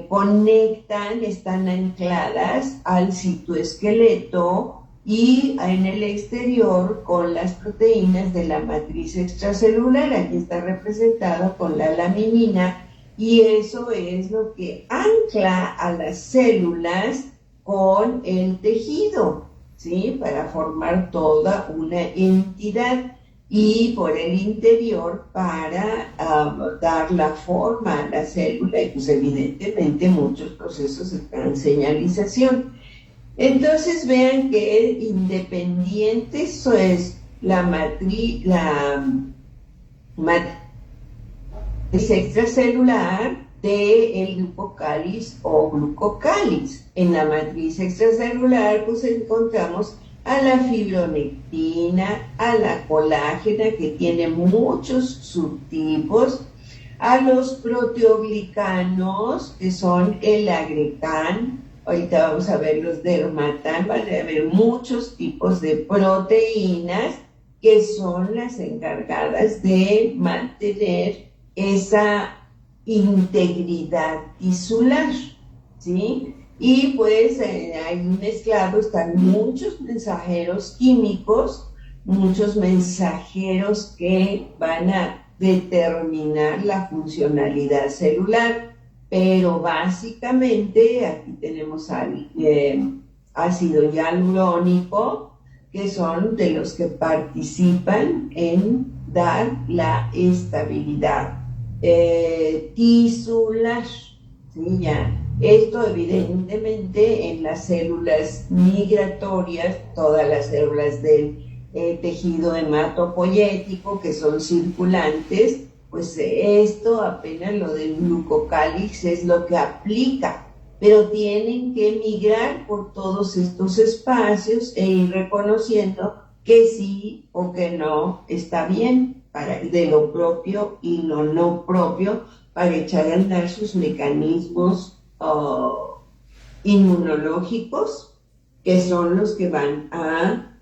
conectan, están ancladas al citoesqueleto, y en el exterior con las proteínas de la matriz extracelular. Aquí está representado con la laminina, y eso es lo que ancla a las células con el tejido, ¿sí? Para formar toda una entidad, y por el interior para dar la forma a la célula, y pues evidentemente muchos procesos de señalización. Entonces vean que independiente eso es la matriz extracelular del glucocáliz o glucocáliz. En la matriz extracelular pues encontramos a la fibronectina, a la colágena, que tiene muchos subtipos, a los proteoglicanos, que son el agrecan. Ahorita vamos a ver los dermatan. Van a haber muchos tipos de proteínas que son las encargadas de mantener esa integridad tisular, ¿sí? Y pues ahí mezclados están muchos mensajeros químicos, muchos mensajeros que van a determinar la funcionalidad celular. Pero básicamente aquí tenemos ácido hialurónico, que son de los que participan en dar la estabilidad tisular, ¿sí? Ya. Esto evidentemente en las células migratorias, todas las células del tejido hematopoyético, que son circulantes, pues esto apenas lo del glucocáliz es lo que aplica, pero tienen que migrar por todos estos espacios e ir reconociendo que sí o que no está bien, de lo propio y lo no propio, para echar a andar sus mecanismos inmunológicos, que son los que van a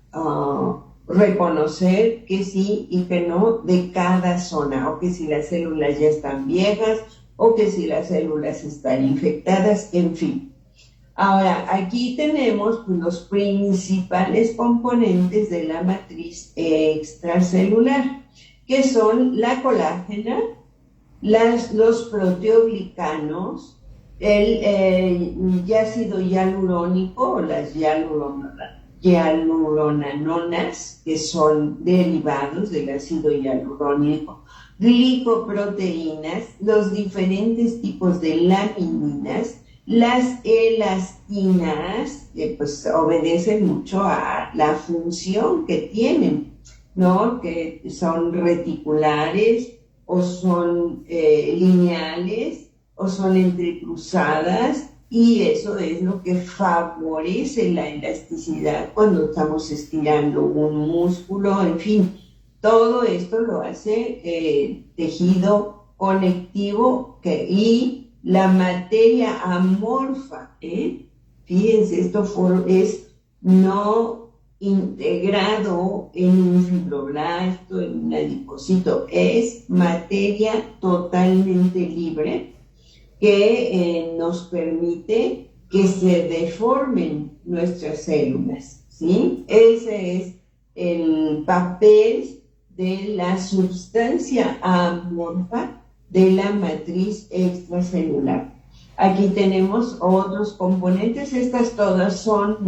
reconocer que sí y que no de cada zona, o que si las células ya están viejas, o que si las células están infectadas, en fin. Ahora, aquí tenemos pues, los principales componentes de la matriz extracelular, que son la colágena, los proteoglicanos, el ácido hialurónico o las hialuronanonas, que son derivados del ácido hialurónico, glicoproteínas, los diferentes tipos de lamininas, las elastinas, que pues obedecen mucho a la función que tienen, ¿no? Que son reticulares o son lineales o son entrecruzadas, y eso es lo que favorece la elasticidad cuando estamos estirando un músculo, en fin, todo esto lo hace tejido conectivo y la materia amorfa, fíjense, esto es no integrado en un fibroblasto, en un adipocito, es materia totalmente libre que nos permite que se deformen nuestras células, ¿sí? Ese es el papel de la sustancia amorfa de la matriz extracelular. Aquí tenemos otros componentes, estas todas son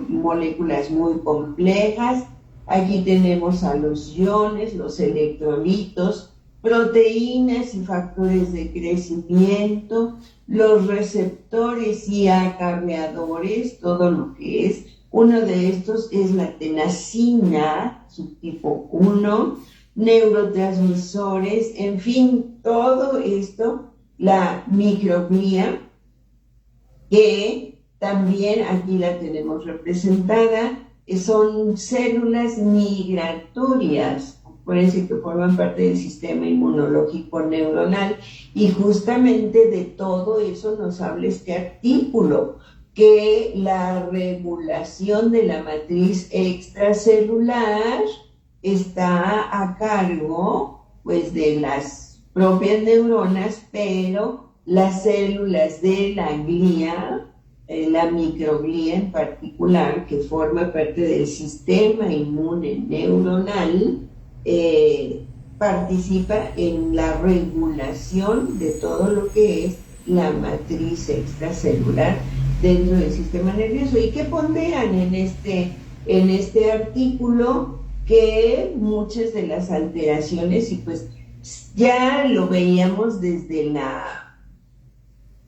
moléculas muy complejas. Aquí tenemos a los iones, los electrolitos, proteínas y factores de crecimiento, los receptores y acarreadores, todo lo que es. Uno de estos es la tenasina, subtipo 1, neurotransmisores, en fin, todo esto, la microglía, que también aquí la tenemos representada, son células migratorias, acuérdense que forman parte del sistema inmunológico neuronal, y justamente de todo eso nos habla este artículo, que la regulación de la matriz extracelular está a cargo pues de las propias neuronas, pero las células de la glía, la microglía en particular, que forma parte del sistema inmune neuronal, participa en la regulación de todo lo que es la matriz extracelular dentro del sistema nervioso. ¿Y qué ponderan en este artículo? Que muchas de las alteraciones, y pues ya lo veíamos desde la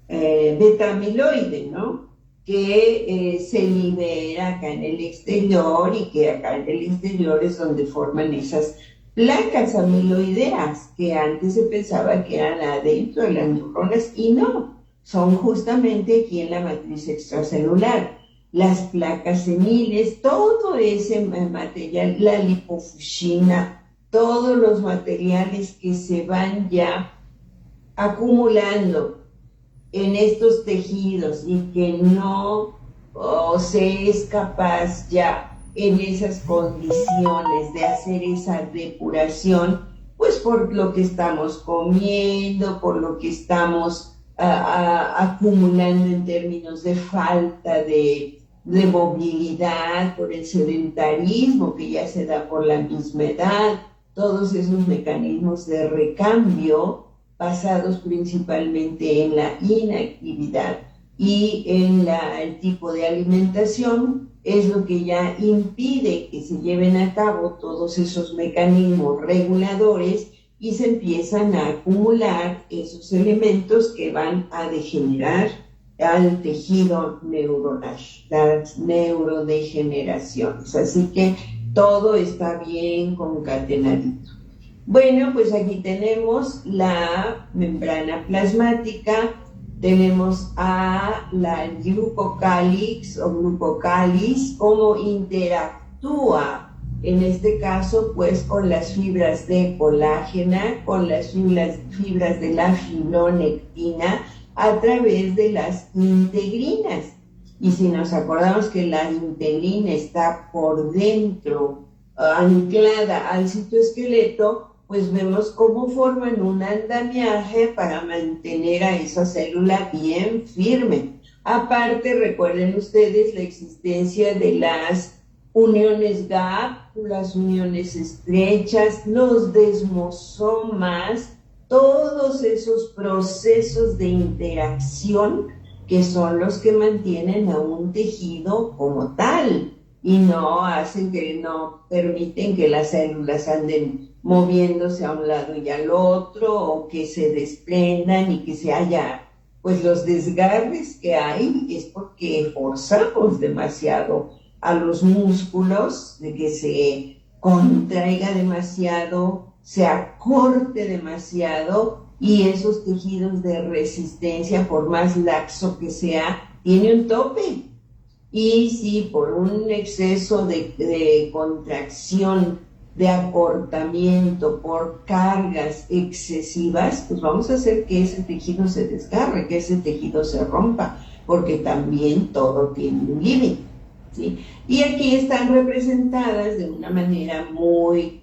beta-amiloide, ¿no? Que se libera acá en el exterior, y que acá en el exterior es donde forman esas placas amiloideas que antes se pensaba que eran adentro de las neuronas, y no, son justamente aquí en la matriz extracelular. Las placas seniles, todo ese material, la lipofuscina, todos los materiales que se van ya acumulando en estos tejidos y que no se es capaz ya en esas condiciones de hacer esa depuración, pues por lo que estamos comiendo, por lo que estamos acumulando en términos de falta de movilidad, por el sedentarismo que ya se da por la misma edad, todos esos mecanismos de recambio basados principalmente en la inactividad y en el tipo de alimentación, es lo que ya impide que se lleven a cabo todos esos mecanismos reguladores, y se empiezan a acumular esos elementos que van a degenerar al tejido neuronal, las neurodegeneraciones. Así que todo está bien concatenadito. Bueno, pues aquí tenemos la membrana plasmática, tenemos a la glucocálix o glucocáliz, cómo interactúa en este caso pues con las fibras de colágena, con las fibras de la fibronectina a través de las integrinas. Y si nos acordamos que la integrina está por dentro, anclada al citoesqueleto, pues vemos cómo forman un andamiaje para mantener a esa célula bien firme. Aparte, recuerden ustedes la existencia de las uniones gap, las uniones estrechas, los desmosomas, todos esos procesos de interacción que son los que mantienen a un tejido como tal y no permiten que las células anden moviéndose a un lado y al otro o que se desprendan y que se haya, pues los desgarres que hay es porque forzamos demasiado a los músculos de que se contraiga demasiado, se acorte demasiado y esos tejidos de resistencia, por más laxo que sea, tiene un tope. Y si por un exceso de contracción, de acortamiento, por cargas excesivas, pues vamos a hacer que ese tejido se desgarre, que ese tejido se rompa, porque también todo tiene un límite, ¿sí? Y aquí están representadas de una manera muy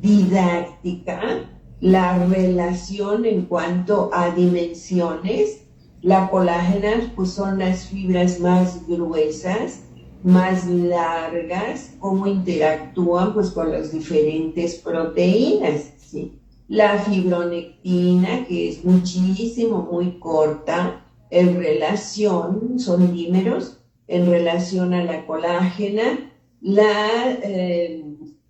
didáctica la relación en cuanto a dimensiones. La colágena pues son las fibras más gruesas, más largas, cómo interactúan pues con las diferentes proteínas, ¿sí? La fibronectina, que es muchísimo, muy corta en relación, son dímeros, en relación a la colágena, la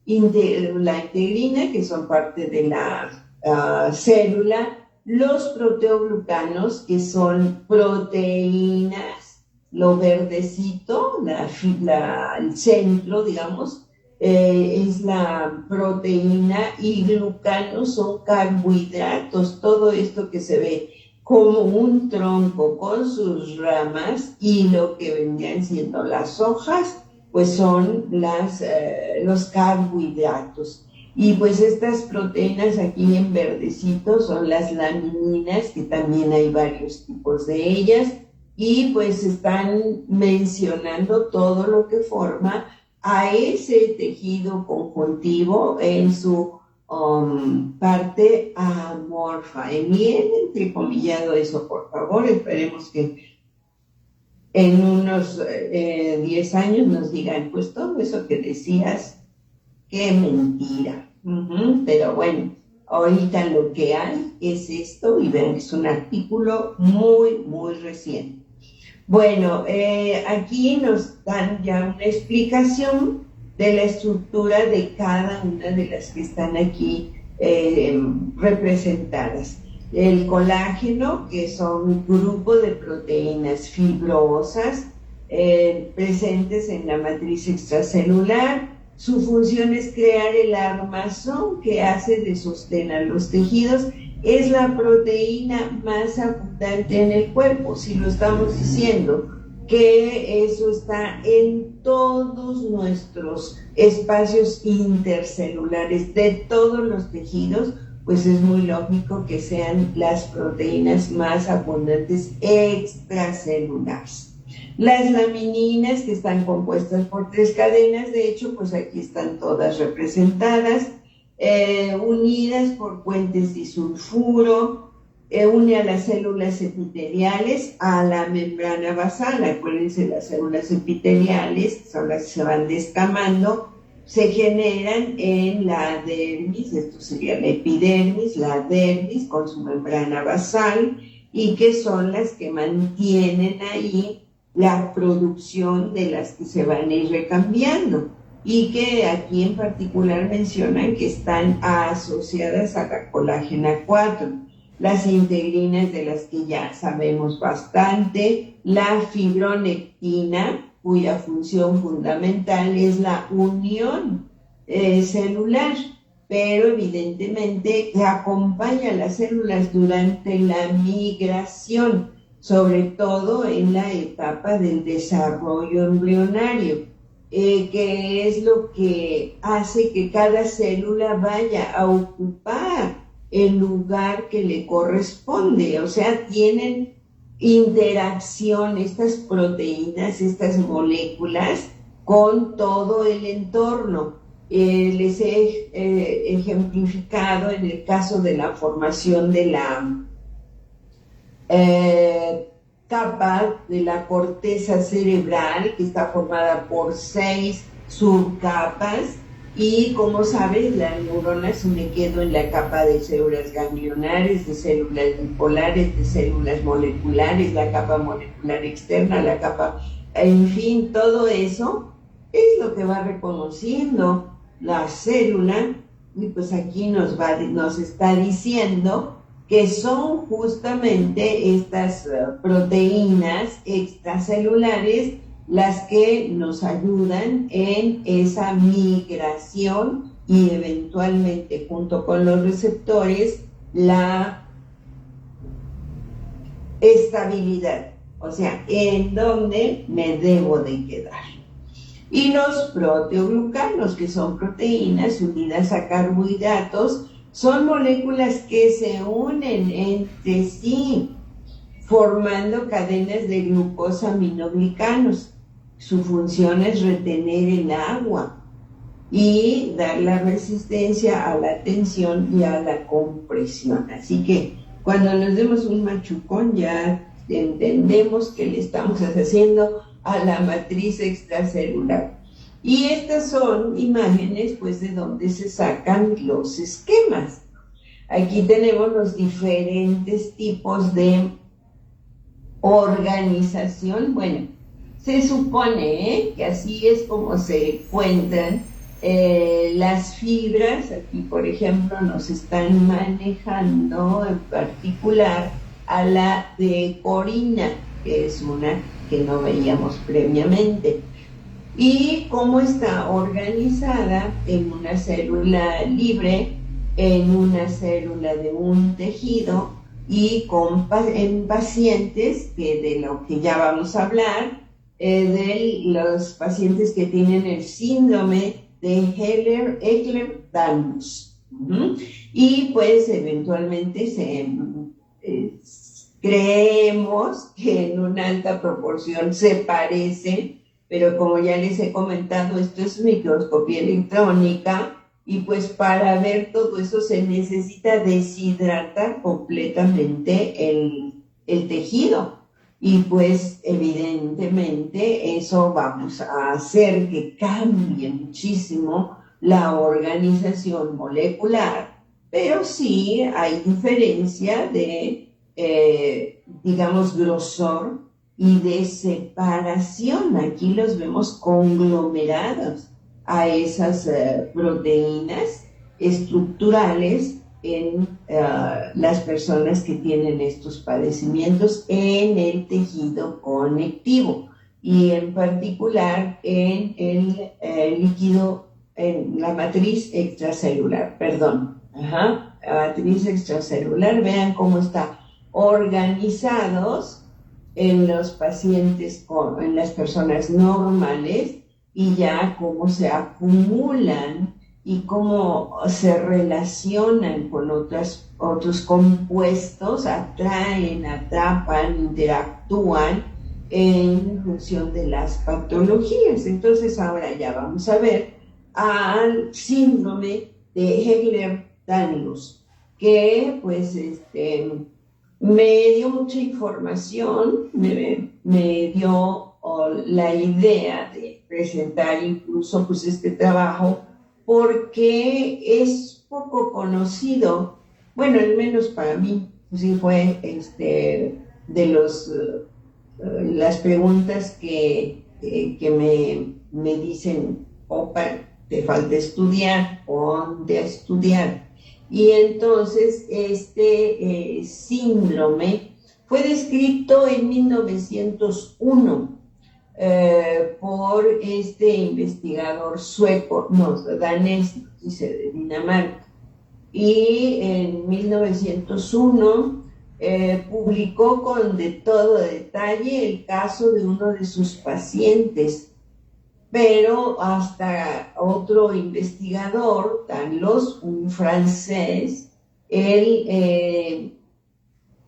integrina, que son parte de la célula, los proteoglucanos, que son proteínas, lo verdecito, el centro, digamos, es la proteína, y glucanos son carbohidratos, todo esto que se ve como un tronco con sus ramas, y lo que vendrían siendo las hojas, pues son los carbohidratos. Y pues estas proteínas aquí en verdecito son las lamininas, que también hay varios tipos de ellas, y pues están mencionando todo lo que forma a ese tejido conjuntivo en su parte amorfa. Bien entrecomillado eso, por favor. Esperemos que en unos 10 años nos digan, pues todo eso que decías, qué mentira. Pero bueno, ahorita lo que hay es esto, y ven, es un artículo muy, muy reciente. Bueno, aquí nos dan ya una explicación de la estructura de cada una de las que están aquí representadas. El colágeno, que son un grupo de proteínas fibrosas presentes en la matriz extracelular. Su función es crear el armazón que hace de sostén a los tejidos. Es la proteína más abundante en el cuerpo, si lo estamos diciendo, que eso está en todos nuestros espacios intercelulares de todos los tejidos, pues es muy lógico que sean las proteínas más abundantes extracelulares. Las lamininas, que están compuestas por 3 cadenas, de hecho, pues aquí están todas representadas, unidas por puentes disulfuro, une a las células epiteliales a la membrana basal. Acuérdense, las células epiteliales son las que se van descamando, se generan en la dermis, esto sería la epidermis, la dermis con su membrana basal, y que son las que mantienen ahí la producción de las que se van a ir recambiando, y que aquí en particular mencionan que están asociadas a la colágena 4, las integrinas, de las que ya sabemos bastante, la fibronectina, cuya función fundamental es la unión celular, pero evidentemente que acompaña a las células durante la migración, sobre todo en la etapa del desarrollo embrionario, que es lo que hace que cada célula vaya a ocupar el lugar que le corresponde. O sea, tienen interacción estas proteínas, estas moléculas, con todo el entorno. Les he ejemplificado en el caso de la formación de la capa de la corteza cerebral que está formada por 6 subcapas. Y como sabes, la neurona se me quedó en la capa de células ganglionares, de células bipolares, de células moleculares, la capa molecular externa, la capa, en fin, todo eso es lo que va reconociendo la célula. Y pues aquí nos está diciendo que son justamente estas proteínas extracelulares las que nos ayudan en esa migración y eventualmente junto con los receptores la estabilidad, o sea, en dónde me debo de quedar. Y los proteoglucanos, que son proteínas unidas a carbohidratos, son moléculas que se unen entre sí formando cadenas de glucosaminoglicanos. Su función es retener el agua y dar la resistencia a la tensión y a la compresión. Así que cuando nos demos un machucón ya entendemos que le estamos haciendo a la matriz extracelular. Y estas son imágenes pues de donde se sacan los esquemas. Aquí tenemos los diferentes tipos de organización. Bueno, se supone que así es como se encuentran las fibras. Aquí, por ejemplo, nos están manejando en particular a la de corina, que es una que no veíamos previamente. Y cómo está organizada en una célula libre, en una célula de un tejido, y en pacientes, que de lo que ya vamos a hablar, de los pacientes que tienen el síndrome de Ehlers-Danlos. Y pues eventualmente creemos que en una alta proporción se parecen, pero como ya les he comentado, esto es microscopía electrónica. Y pues para ver todo eso se necesita deshidratar completamente el tejido. Y pues evidentemente eso vamos a hacer que cambie muchísimo la organización molecular. Pero sí hay diferencia de, digamos, grosor y de separación. Aquí los vemos conglomerados a esas proteínas estructurales en las personas que tienen estos padecimientos en el tejido conectivo y en particular en el líquido, en la matriz extracelular, la matriz extracelular. Vean cómo está organizados en los pacientes, en las personas normales, y ya cómo se acumulan y cómo se relacionan con otros compuestos, atraen, atrapan, interactúan en función de las patologías. Entonces ahora ya vamos a ver al síndrome de Ehlers-Danlos, que pues me dio mucha información, me dio la idea de presentar incluso pues este trabajo, porque es poco conocido. Bueno, al menos para mí, pues sí fue de las preguntas que me dicen: opa, te falta estudiar, ponte a estudiar. Y entonces este síndrome fue descrito en 1901 por este investigador sueco, danés, dice, de Dinamarca. Y en 1901 publicó con todo detalle el caso de uno de sus pacientes. Pero hasta otro investigador, Danlos, un francés, él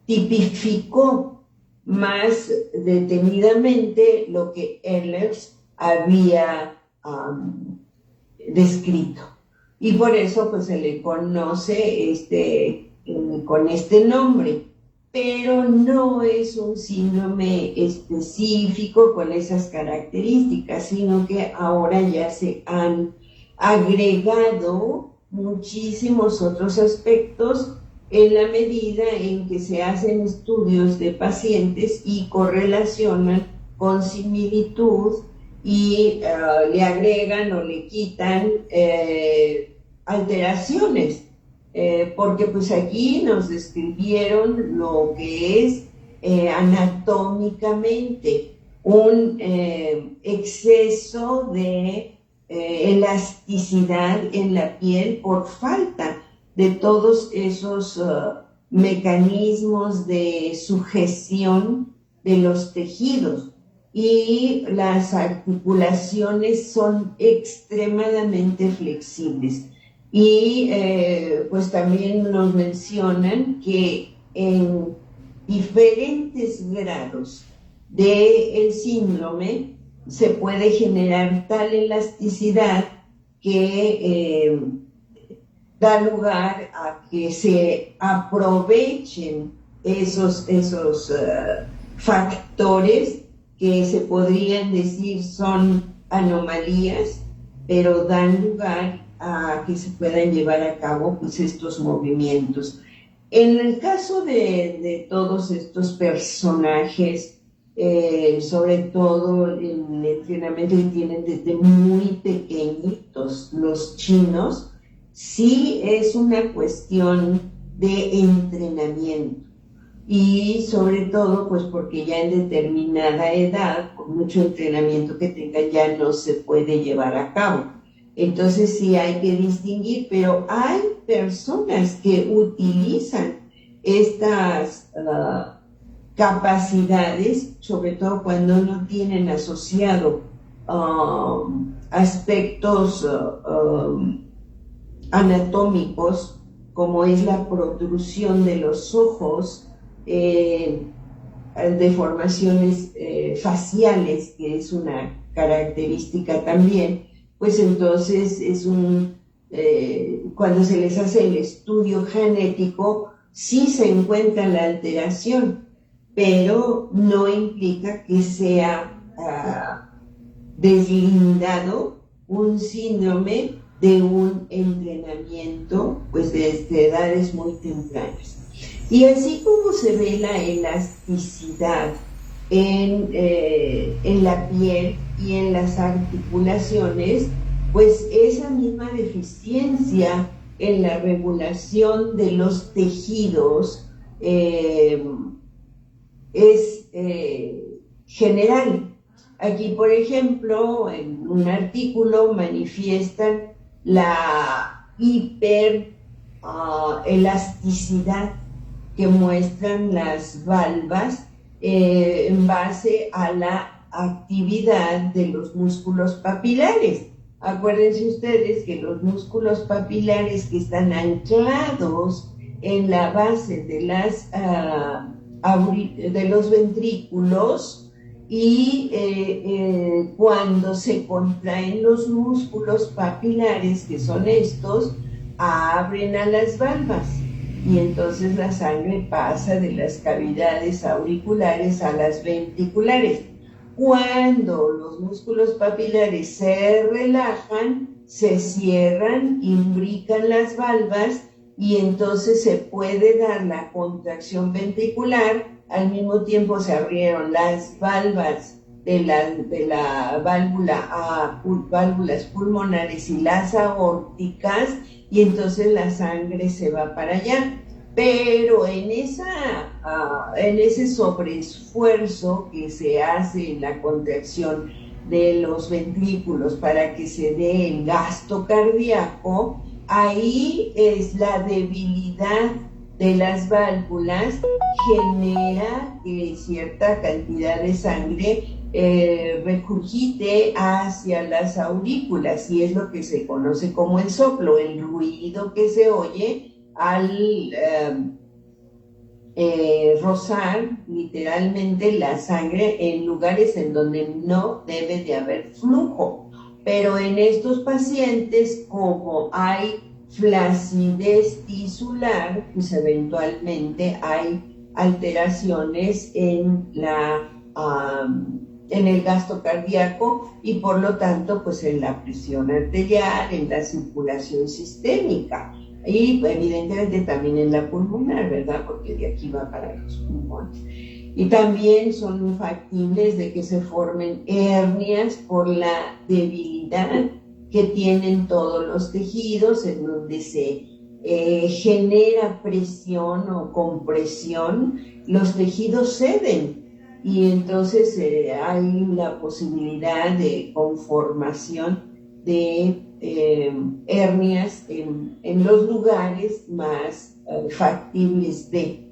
tipificó más detenidamente lo que Ehlers había descrito. Y por eso pues se le conoce con este nombre. pero no es un síndrome específico con esas características, sino que ahora ya se han agregado muchísimos otros aspectos en la medida en que se hacen estudios de pacientes y correlacionan con similitud y le agregan o le quitan alteraciones. Porque pues aquí nos describieron lo que es anatómicamente un exceso de elasticidad en la piel por falta de todos esos mecanismos de sujeción de los tejidos. Y las articulaciones son extremadamente flexibles. Y pues también nos mencionan que en diferentes grados del síndrome se puede generar tal elasticidad que da lugar a que se aprovechen esos factores que se podrían decir son anomalías, pero dan lugar a que se puedan llevar a cabo pues, estos movimientos. En el caso de todos estos personajes, sobre todo en el entrenamiento que tienen desde muy pequeñitos los chinos, sí es una cuestión de entrenamiento. Y sobre todo, pues porque ya en determinada edad, por mucho entrenamiento que tengan, ya no se puede llevar a cabo. Entonces sí hay que distinguir, pero hay personas que utilizan estas capacidades, sobre todo cuando no tienen asociado aspectos anatómicos, como es la protrusión de los ojos, deformaciones faciales, que es una característica también. Pues entonces cuando se les hace el estudio genético, sí se encuentra la alteración, pero no implica que sea deslindado un síndrome de un entrenamiento, pues desde edades muy tempranas. Y así como se ve la elasticidad en la piel y en las articulaciones, pues esa misma deficiencia en la regulación de los tejidos es general. Aquí, por ejemplo, en un artículo manifiestan la hiperelasticidad que muestran las valvas en base a la actividad de los músculos papilares. Acuérdense ustedes que los músculos papilares que están anclados en la base de los ventrículos y cuando se contraen los músculos papilares, que son estos, abren a las valvas. Y entonces la sangre pasa de las cavidades auriculares a las ventriculares. Cuando los músculos papilares se relajan, se cierran, imbrican las valvas y entonces se puede dar la contracción ventricular. Al mismo tiempo se abrieron las valvas de la válvula válvulas pulmonares y las aórticas, y entonces la sangre se va para allá. Pero en ese sobreesfuerzo que se hace en la contracción de los ventrículos para que se dé el gasto cardíaco, ahí es la debilidad de las válvulas, genera que cierta cantidad de sangre regurgite hacia las aurículas, y es lo que se conoce como el soplo, el ruido que se oye al rozar literalmente la sangre en lugares en donde no debe de haber flujo. Pero en estos pacientes, como hay flacidez tisular, pues eventualmente hay alteraciones en el gasto cardíaco y por lo tanto pues en la presión arterial, en la circulación sistémica y evidentemente también en la pulmonar, ¿verdad? Porque de aquí va para los pulmones. Y también son factibles de que se formen hernias por la debilidad que tienen todos los tejidos, en donde se genera presión o compresión, los tejidos ceden y entonces hay la posibilidad de conformación de hernias en los lugares más factibles de.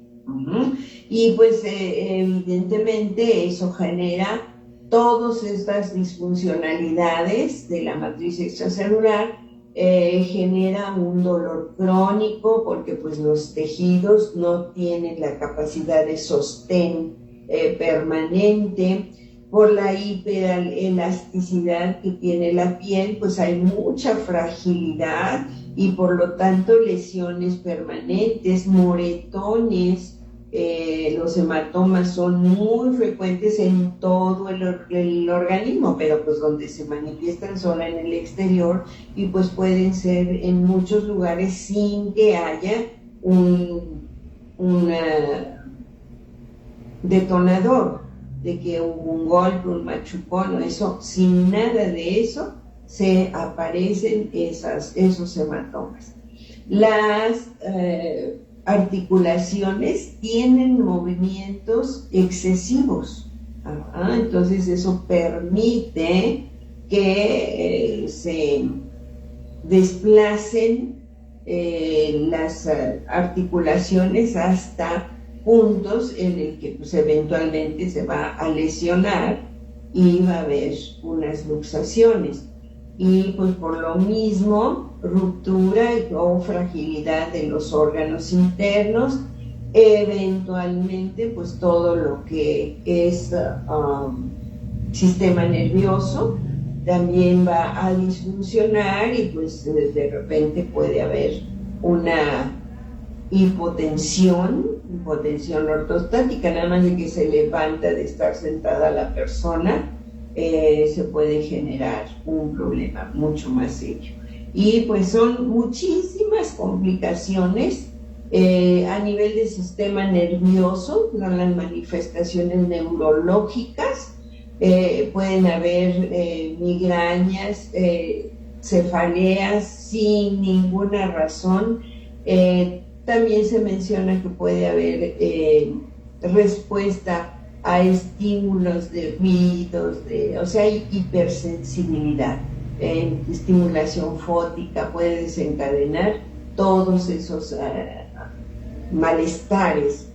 Y pues evidentemente eso genera todas estas disfuncionalidades de la matriz extracelular, genera un dolor crónico porque pues los tejidos no tienen la capacidad de sostén permanente. Por la hiperelasticidad que tiene la piel, pues hay mucha fragilidad y por lo tanto lesiones permanentes, moretones. Los hematomas son muy frecuentes en todo el organismo, pero pues donde se manifiestan solo en el exterior y pues pueden ser en muchos lugares sin que haya un detonador de que hubo un golpe, un machucón o eso. Sin nada de eso se aparecen esos hematomas. Las articulaciones tienen movimientos excesivos. Entonces eso permite que se desplacen las articulaciones hasta puntos en el que pues, eventualmente se va a lesionar y va a haber unas luxaciones. Y pues por lo mismo, ruptura o fragilidad de los órganos internos, eventualmente pues todo lo que es sistema nervioso también va a disfuncionar y pues de repente puede haber una hipotensión ortostática, nada más de que se levanta de estar sentada la persona, se puede generar un problema mucho más serio. Y pues son muchísimas complicaciones a nivel del sistema nervioso, son las manifestaciones neurológicas, pueden haber migrañas, cefaleas sin ninguna razón. También se menciona que puede haber respuesta a estímulos de ruidos, o sea, hay hipersensibilidad. Estimulación fótica puede desencadenar todos esos malestares.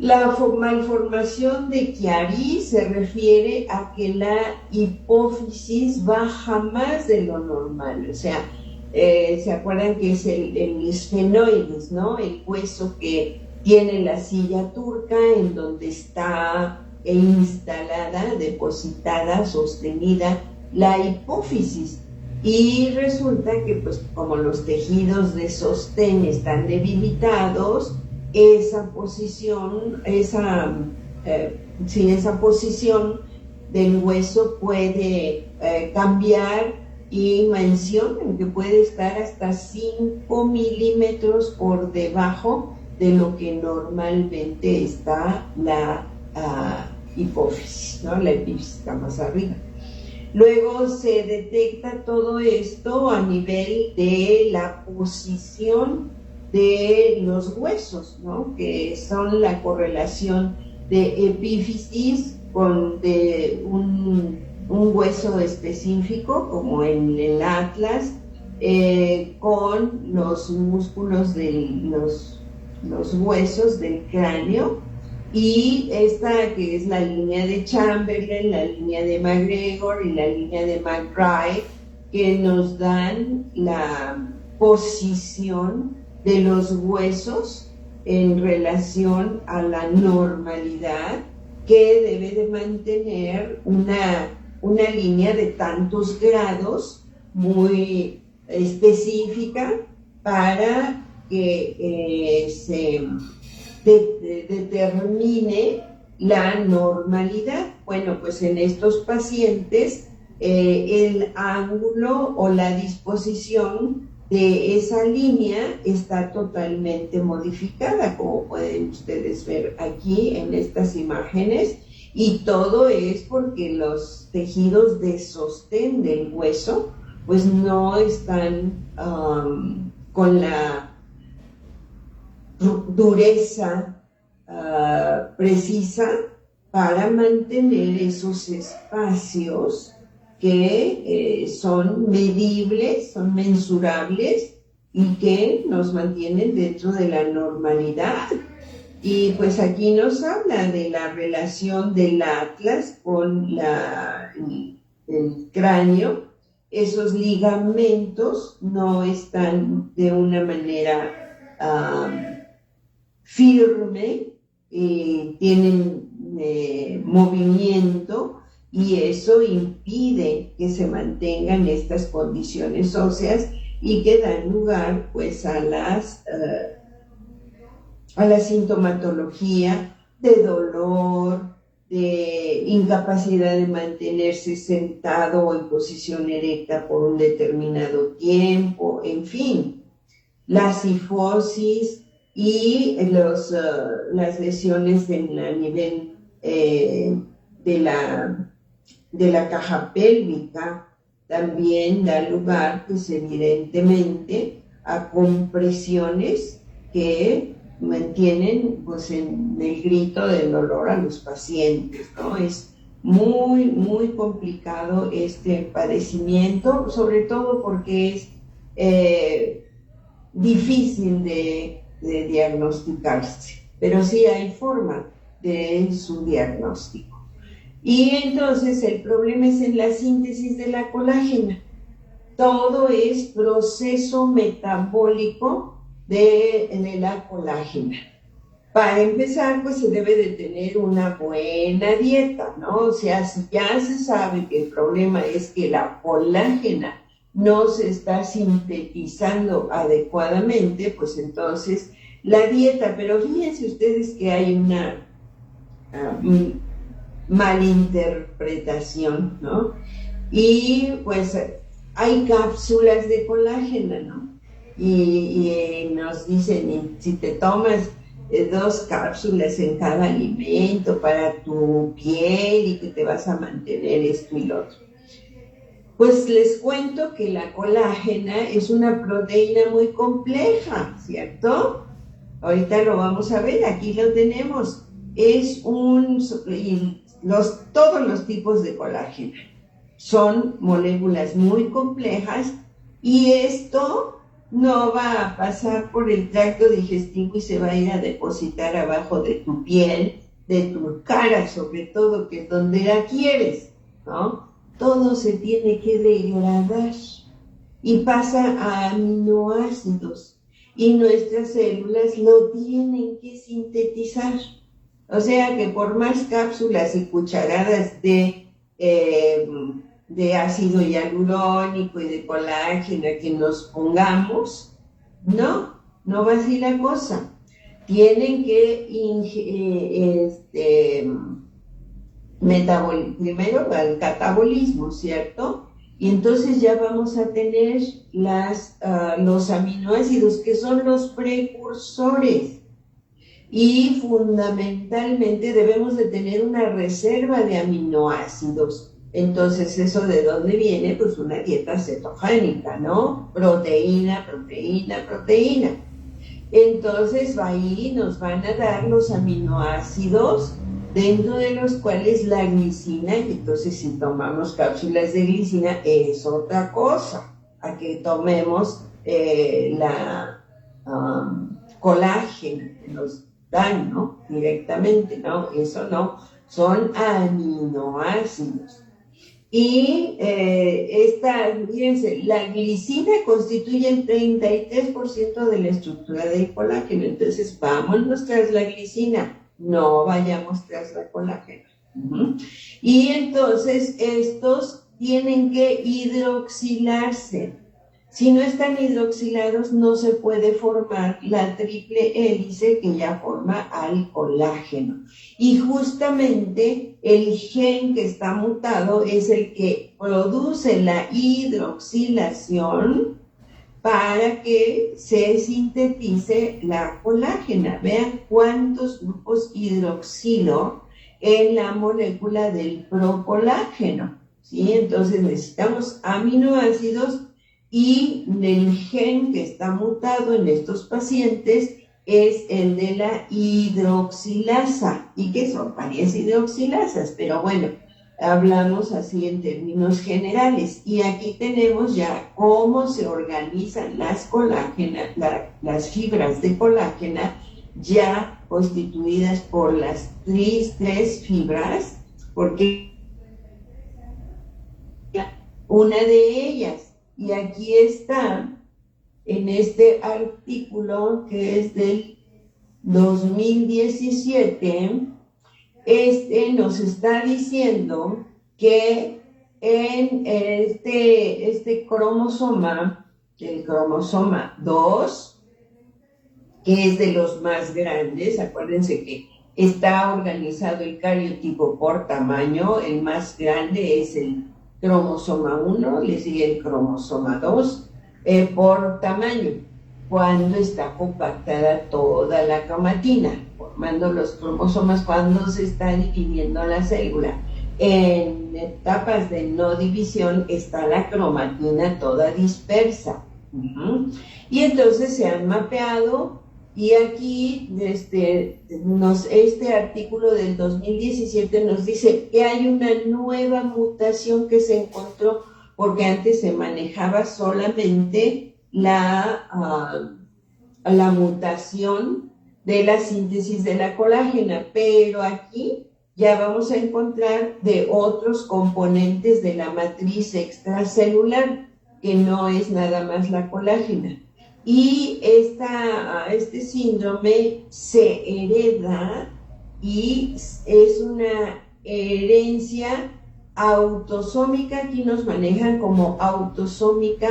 La malformación de Chiari se refiere a que la hipófisis baja más de lo normal, o sea, ¿se acuerdan que es el esfenoides, ¿no? El hueso que tiene la silla turca en donde está instalada, depositada, sostenida la hipófisis. Y resulta que pues como los tejidos de sostén están debilitados, esa posición del hueso puede cambiar y mencionan que puede estar hasta 5 milímetros por debajo de lo que normalmente está la hipófisis, ¿no? La epífisis está más arriba. Luego se detecta todo esto a nivel de la posición de los huesos, ¿no? Que son la correlación de epífisis con de un hueso específico, como en el atlas, con los músculos de los huesos del cráneo, y esta que es la línea de Chamberlain, la línea de McGregor y la línea de McBride, que nos dan la posición de los huesos en relación a la normalidad, que debe de mantener una línea de tantos grados muy específica para que se determine la normalidad. Bueno, pues en estos pacientes el ángulo o la disposición de esa línea está totalmente modificada, como pueden ustedes ver aquí en estas imágenes, y todo es porque los tejidos de sostén del hueso pues no están con la dureza precisa para mantener esos espacios que son medibles, son mensurables y que nos mantienen dentro de la normalidad. Y pues aquí nos habla de la relación del atlas con el cráneo. Esos ligamentos no están de una manera firme, tienen movimiento, y eso impide que se mantengan estas condiciones óseas y que dan lugar pues a la sintomatología de dolor, de incapacidad de mantenerse sentado o en posición erecta por un determinado tiempo, en fin, la cifosis y las lesiones a nivel de la caja pélvica también da lugar, pues evidentemente, a compresiones que mantienen pues en el grito del dolor a los pacientes, ¿no? Es muy, muy complicado este padecimiento, sobre todo porque es difícil de diagnosticarse, pero sí hay forma de su diagnóstico. Y entonces el problema es en la síntesis de la colágena. Todo es proceso metabólico de la colágena. Para empezar, pues se debe de tener una buena dieta, ¿no? O sea, si ya se sabe que el problema es que la colágena no se está sintetizando adecuadamente, pues entonces la dieta, pero fíjense ustedes que hay una malinterpretación, ¿no? Y pues hay cápsulas de colágeno, ¿no? Y nos dicen, si te tomas 2 cápsulas en cada alimento para tu piel y que te vas a mantener esto y lo otro. Pues les cuento que la colágena es una proteína muy compleja, ¿cierto? Ahorita lo vamos a ver, aquí lo tenemos. Es todos los tipos de colágeno son moléculas muy complejas, y esto no va a pasar por el tracto digestivo y se va a ir a depositar abajo de tu piel, de tu cara sobre todo, que es donde la quieres, ¿no? Todo se tiene que degradar y pasa a aminoácidos, y nuestras células lo tienen que sintetizar. O sea que por más cápsulas y cucharadas de ácido hialurónico y de colágeno que nos pongamos, no va así la cosa. Tienen que primero el catabolismo, ¿cierto? Y entonces ya vamos a tener los aminoácidos, que son los precursores. Y fundamentalmente debemos de tener una reserva de aminoácidos. Entonces, ¿eso de dónde viene? Pues una dieta cetogénica, ¿no? Proteína, proteína, proteína. Entonces, ahí nos van a dar los aminoácidos, dentro de los cuales la glicina, y entonces si tomamos cápsulas de glicina es otra cosa, a que tomemos colágeno que nos dan, ¿no? Directamente, ¿no? Eso no, son aminoácidos. Y fíjense, la glicina constituye el 33% de la estructura del colágeno. Entonces, vámonos tras la glicina, no vayamos tras la colágeno. Y entonces, estos tienen que hidroxilarse. Si no están hidroxilados, no se puede formar la triple hélice que ya forma al colágeno. Y justamente el gen que está mutado es el que produce la hidroxilación para que se sintetice la colágena. Vean cuántos grupos hidroxilo en la molécula del procolágeno, ¿sí? Entonces necesitamos aminoácidos y el gen que está mutado en estos pacientes es el de la hidroxilasa, y que son varias hidroxilasas, pero bueno, hablamos así en términos generales. Y aquí tenemos ya cómo se organizan las fibras de colágena ya constituidas por las tres fibras, porque una de ellas, y aquí está en este artículo que es del 2017, nos está diciendo que en este cromosoma, el cromosoma 2, que es de los más grandes, acuérdense que está organizado el cariotipo por tamaño, el más grande es el cromosoma 1, le sigue el cromosoma 2, por tamaño, cuando está compactada toda la cromatina, formando los cromosomas cuando se está dividiendo la célula. En etapas de no división está la cromatina toda dispersa. Y entonces se han mapeado, y aquí este artículo del 2017 nos dice que hay una nueva mutación que se encontró, porque antes se manejaba solamente la mutación de la síntesis de la colágena, pero aquí ya vamos a encontrar de otros componentes de la matriz extracelular, que no es nada más la colágena. Y este síndrome se hereda, y es una herencia autosómica. Aquí nos manejan como autosómica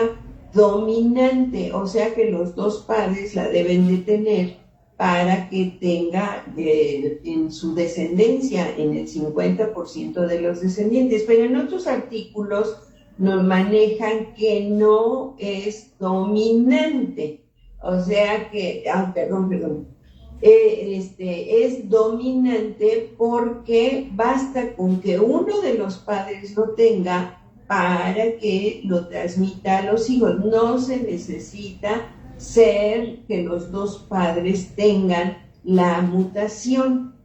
dominante, o sea que los dos padres la deben de tener para que tenga en su descendencia, en el 50% de los descendientes. Pero en otros artículos nos manejan que no es dominante, o sea que, es dominante porque basta con que uno de los padres lo tenga para que lo transmita a los hijos. No se necesita ser que los dos padres tengan la mutación.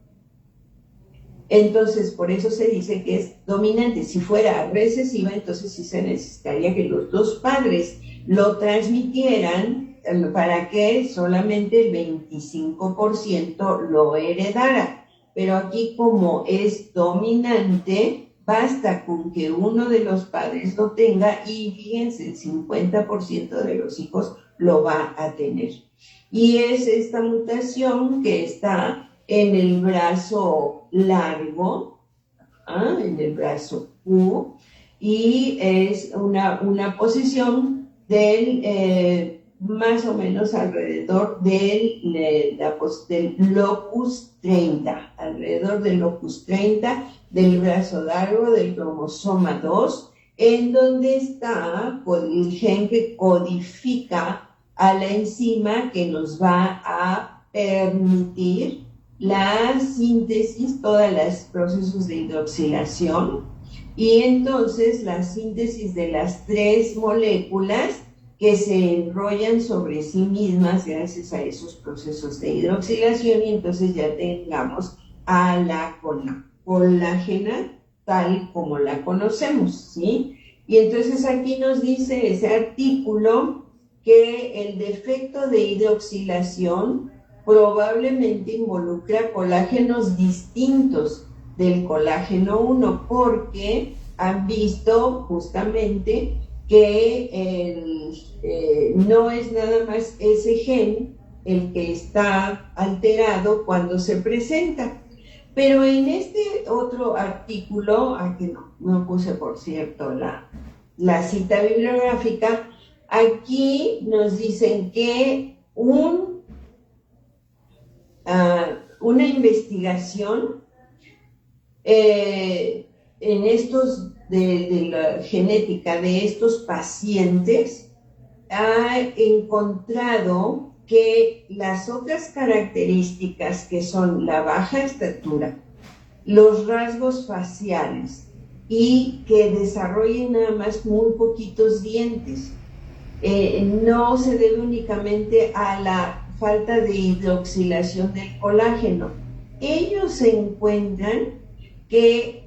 Entonces, por eso se dice que es dominante. Si fuera recesiva, entonces sí se necesitaría que los dos padres lo transmitieran para que solamente el 25% lo heredara. Pero aquí, como es dominante, basta con que uno de los padres lo tenga, y fíjense, el 50% de los hijos lo va a tener. Y es esta mutación que está en el brazo largo, en el brazo Q, y es una posición del más o menos alrededor del locus 30, alrededor del locus 30 del brazo largo del cromosoma 2, en donde está el gen que codifica a la enzima que nos va a permitir la síntesis, todos los procesos de hidroxilación, y entonces la síntesis de las tres moléculas que se enrollan sobre sí mismas gracias a esos procesos de hidroxilación, y entonces ya tengamos a la colágena tal como la conocemos, ¿sí? Y entonces aquí nos dice ese artículo que el defecto de hidroxilación probablemente involucra colágenos distintos del colágeno 1, porque han visto justamente que no es nada más ese gen el que está alterado cuando se presenta. Pero en este otro artículo, aquí no puse por cierto la cita bibliográfica, Aquí nos dicen que una investigación en estos de la genética de estos pacientes ha encontrado que las otras características que son la baja estatura, los rasgos faciales y que desarrollen nada más muy poquitos dientes, no se debe únicamente a la falta de hidroxilación del colágeno. Ellos encuentran que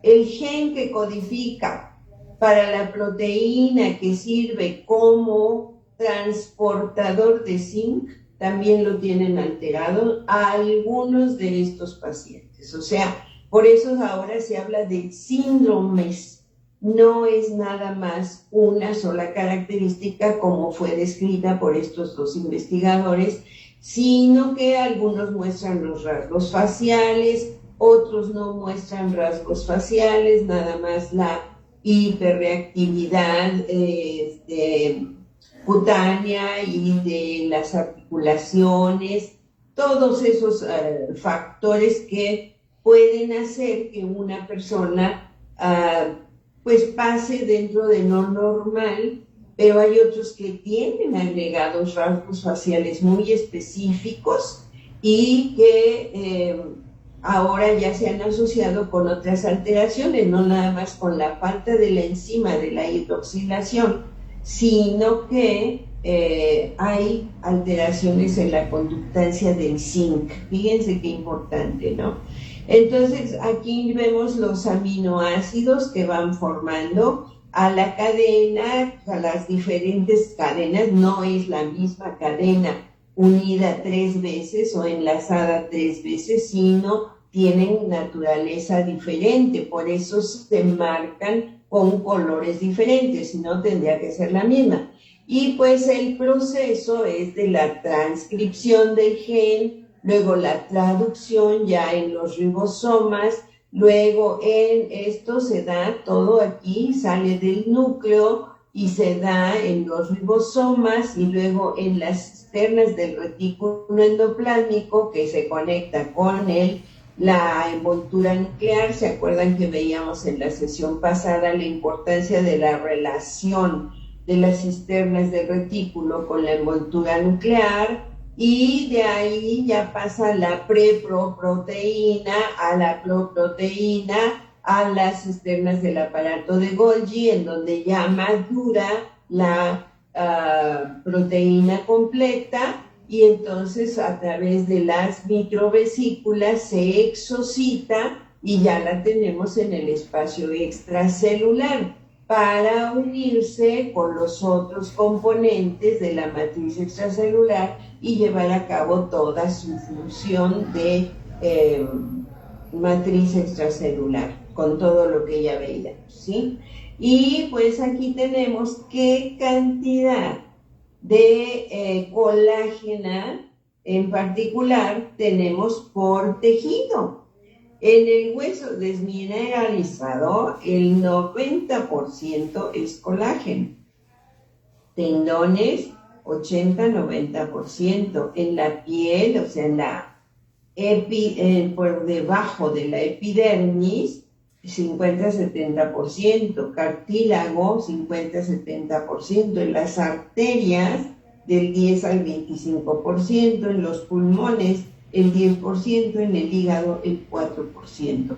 el gen que codifica para la proteína que sirve como transportador de zinc también lo tienen alterado a algunos de estos pacientes. O sea, por eso ahora se habla de síndromes. No es nada más una sola característica como fue descrita por estos dos investigadores, sino que algunos muestran los rasgos faciales, otros no muestran rasgos faciales, nada más la hiperreactividad cutánea y de las articulaciones, todos esos factores que pueden hacer que una persona pues pase dentro de lo normal, pero hay otros que tienen agregados rasgos faciales muy específicos y que ahora ya se han asociado con otras alteraciones, no nada más con la falta de la enzima de la hidroxilación, sino que hay alteraciones en la conductancia del zinc. Fíjense qué importante, ¿no? Entonces, aquí vemos los aminoácidos que van formando a la cadena, a las diferentes cadenas. No es la misma cadena unida 3 veces o enlazada 3 veces, sino tienen naturaleza diferente. Por eso se marcan con colores diferentes, si no tendría que ser la misma. Y pues el proceso es de la transcripción del gen, luego la traducción ya en los ribosomas, luego en esto se da todo aquí, sale del núcleo y se da en los ribosomas y luego en las cisternas del retículo endoplásmico que se conecta con la envoltura nuclear. ¿Se acuerdan que veíamos en la sesión pasada la importancia de la relación de las cisternas del retículo con la envoltura nuclear? Y de ahí ya pasa la preproteína a la proproteína a las cisternas del aparato de Golgi, en donde ya madura la proteína completa, y entonces a través de las microvesículas se exocita y ya la tenemos en el espacio extracelular para unirse con los otros componentes de la matriz extracelular y llevar a cabo toda su función de matriz extracelular, con todo lo que ya veíamos, ¿sí? Y pues aquí tenemos qué cantidad de colágena en particular tenemos por tejido. En el hueso desmineralizado, el 90% es colágeno. Tendones, 80-90%. En la piel, o sea, por debajo de la epidermis, 50-70%. Cartílago, 50-70%. En las arterias, del 10 al 25%. En los pulmones, el 10%, en el hígado el 4%.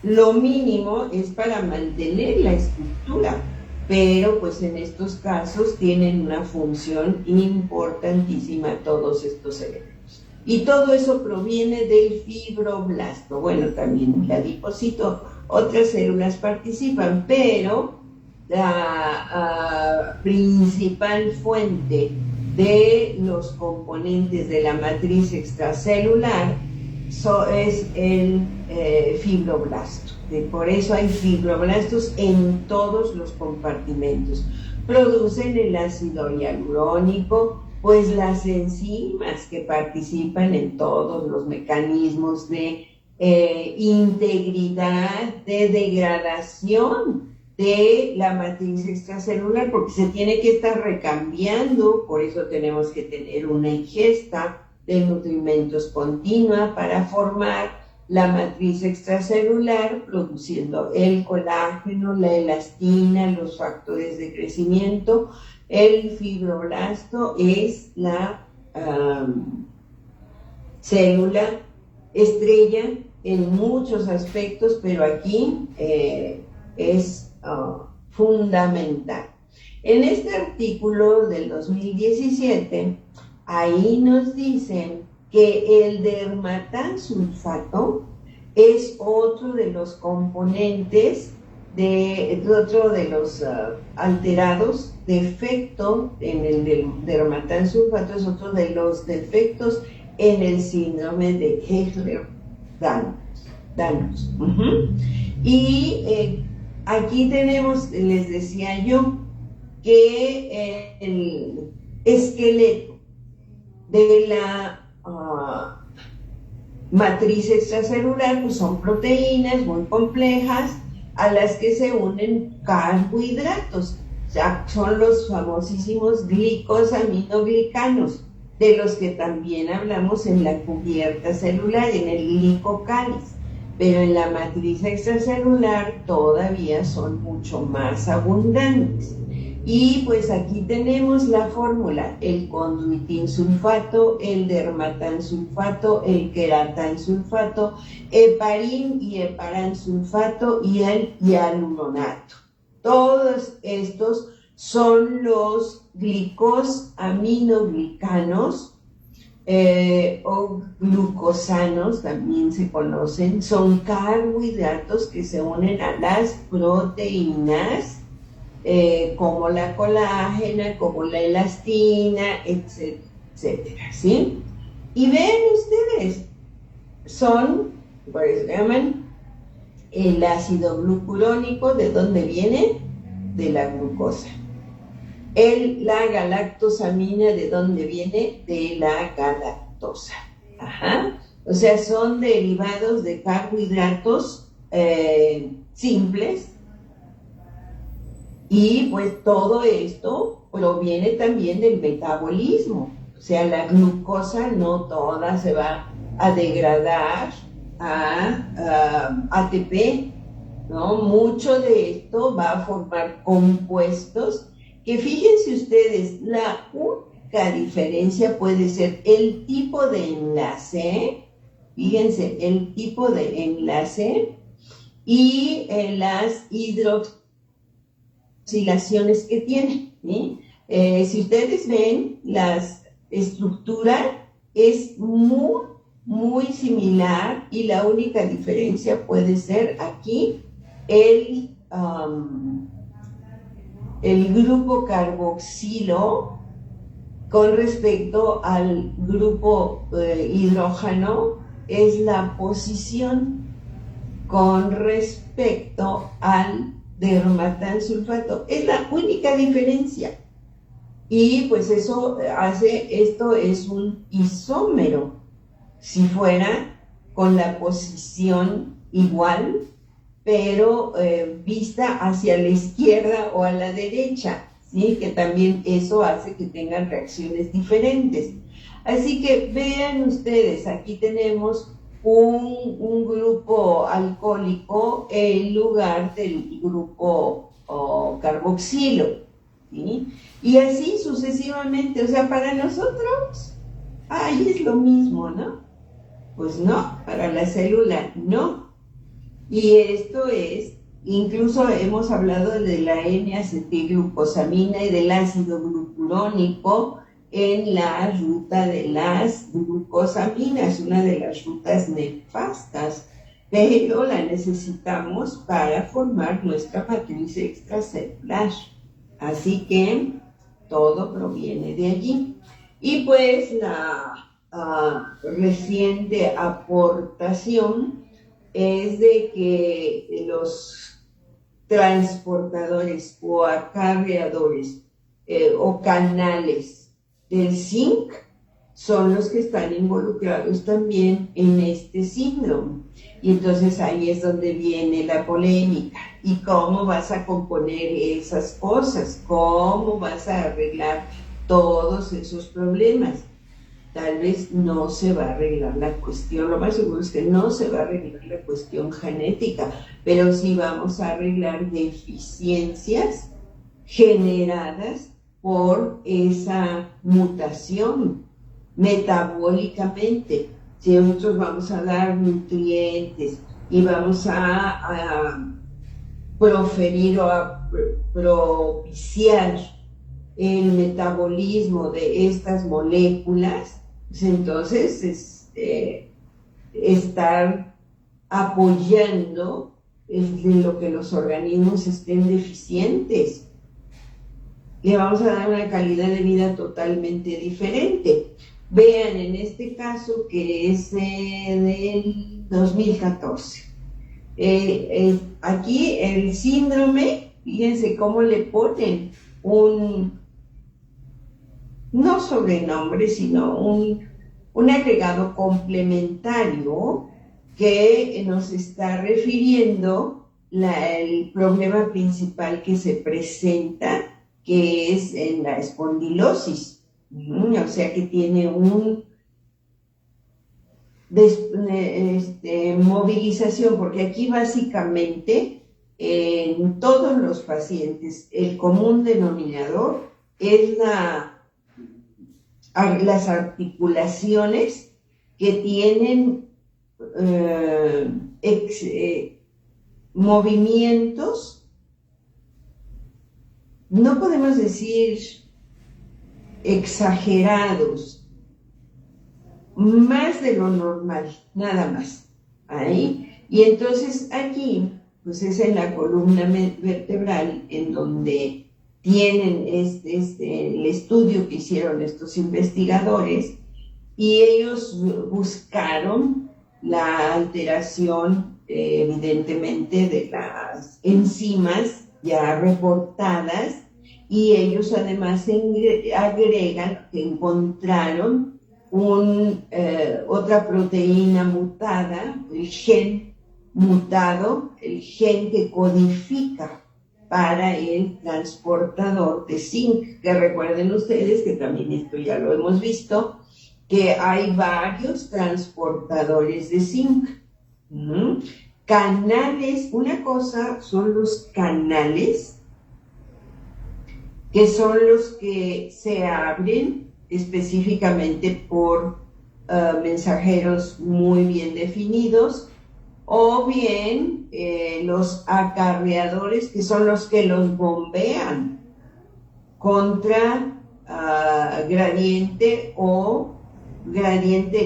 Lo mínimo es para mantener la estructura, pero pues en estos casos tienen una función importantísima todos estos elementos. Y todo eso proviene del fibroblasto. Bueno, también el adipocito, otras células participan, pero la principal fuente de los componentes de la matriz extracelular es el fibroblasto. Por eso hay fibroblastos en todos los compartimentos. Producen el ácido hialurónico, pues las enzimas que participan en todos los mecanismos de integridad, de degradación de la matriz extracelular, porque se tiene que estar recambiando, por eso tenemos que tener una ingesta de nutrimentos continua para formar la matriz extracelular, produciendo el colágeno, la elastina, los factores de crecimiento. El fibroblasto es la célula estrella en muchos aspectos, pero aquí es fundamental. En este artículo del 2017, ahí nos dicen que el dermatansulfato es otro de los componentes, otro de los alterados, defecto en el dermatansulfato es otro de los defectos en el síndrome de Ehlers-Danlos. Y aquí tenemos, les decía yo, que el esqueleto de la matriz extracelular pues son proteínas muy complejas a las que se unen carbohidratos. O sea, son los famosísimos glicosaminoglicanos, de los que también hablamos en la cubierta celular, en el glicocáliz. Pero en la matriz extracelular todavía son mucho más abundantes. Y pues aquí tenemos la fórmula: el conduitinsulfato, el dermatansulfato, el queratansulfato, heparin y heparansulfato y el hialuronato. Todos estos son los glicosaminoglicanos o glucosanos, también se conocen. Son carbohidratos que se unen a las proteínas, como la colágena, como la elastina, etcétera, ¿sí? Y ven ustedes, son, pues llaman el ácido glucurónico. ¿De dónde viene? De la glucosa. La galactosamina, ¿de dónde viene? De la galactosa. O sea, son derivados de carbohidratos simples. Y pues todo esto proviene también del metabolismo. O sea, la glucosa no toda se va a degradar a ATP, ¿no? Mucho de esto va a formar compuestos que, fíjense ustedes, la única diferencia puede ser el tipo de enlace. Fíjense, el tipo de enlace y las hidroxilaciones que tiene, ¿sí? Si ustedes ven, la estructura es muy similar, y la única diferencia puede ser aquí el grupo carboxilo con respecto al grupo hidrógeno, es la posición con respecto al dermatansulfato. Es la única diferencia. Y pues eso hace, esto es un isómero. Si fuera con la posición igual, pero vista hacia la izquierda o a la derecha, ¿sí? Que también eso hace que tengan reacciones diferentes. Así que vean ustedes, aquí tenemos un grupo alcohólico en lugar del grupo carboxilo, ¿sí? Y así sucesivamente. O sea, para nosotros, ahí es lo mismo, ¿no? Pues no, para la célula no. Y esto es, incluso hemos hablado de la N-acetilglucosamina y del ácido glucurónico en la ruta de las glucosaminas, una de las rutas nefastas, pero la necesitamos para formar nuestra matriz extracelular. Así que todo proviene de allí. Y pues la reciente aportación es de que los transportadores o acarreadores o canales del zinc son los que están involucrados también en este síndrome. Y entonces ahí es donde viene la polémica. ¿Y cómo vas a componer esas cosas? ¿Cómo vas a arreglar todos esos problemas? Tal vez no se va a arreglar la cuestión, lo más seguro es que no se va a arreglar la cuestión genética, pero sí vamos a arreglar deficiencias generadas por esa mutación metabólicamente. Si nosotros vamos a dar nutrientes y vamos a proferir o a propiciar el metabolismo de estas moléculas, pues entonces estar apoyando en lo que los organismos estén deficientes. Le vamos a dar una calidad de vida totalmente diferente. Vean en este caso que es del 2014. Aquí el síndrome, fíjense cómo le ponen no sobrenombre, sino un agregado complementario que nos está refiriendo el problema principal que se presenta, que es en la espondilosis. O sea que tiene movilización, porque aquí básicamente en todos los pacientes el común denominador es las articulaciones que tienen movimientos, no podemos decir exagerados, más de lo normal, nada más. Ahí. Y entonces aquí, pues es en la columna vertebral en donde tienen el estudio que hicieron estos investigadores, y ellos buscaron la alteración, evidentemente, de las enzimas ya reportadas, y ellos además agregan que encontraron otra proteína mutada, el gen mutado, el gen que codifica para el transportador de zinc, que recuerden ustedes que también esto ya lo hemos visto, que hay varios transportadores de zinc. Canales, una cosa son los canales, que son los que se abren específicamente por mensajeros muy bien definidos, o bien los acarreadores, que son los que los bombean contra gradiente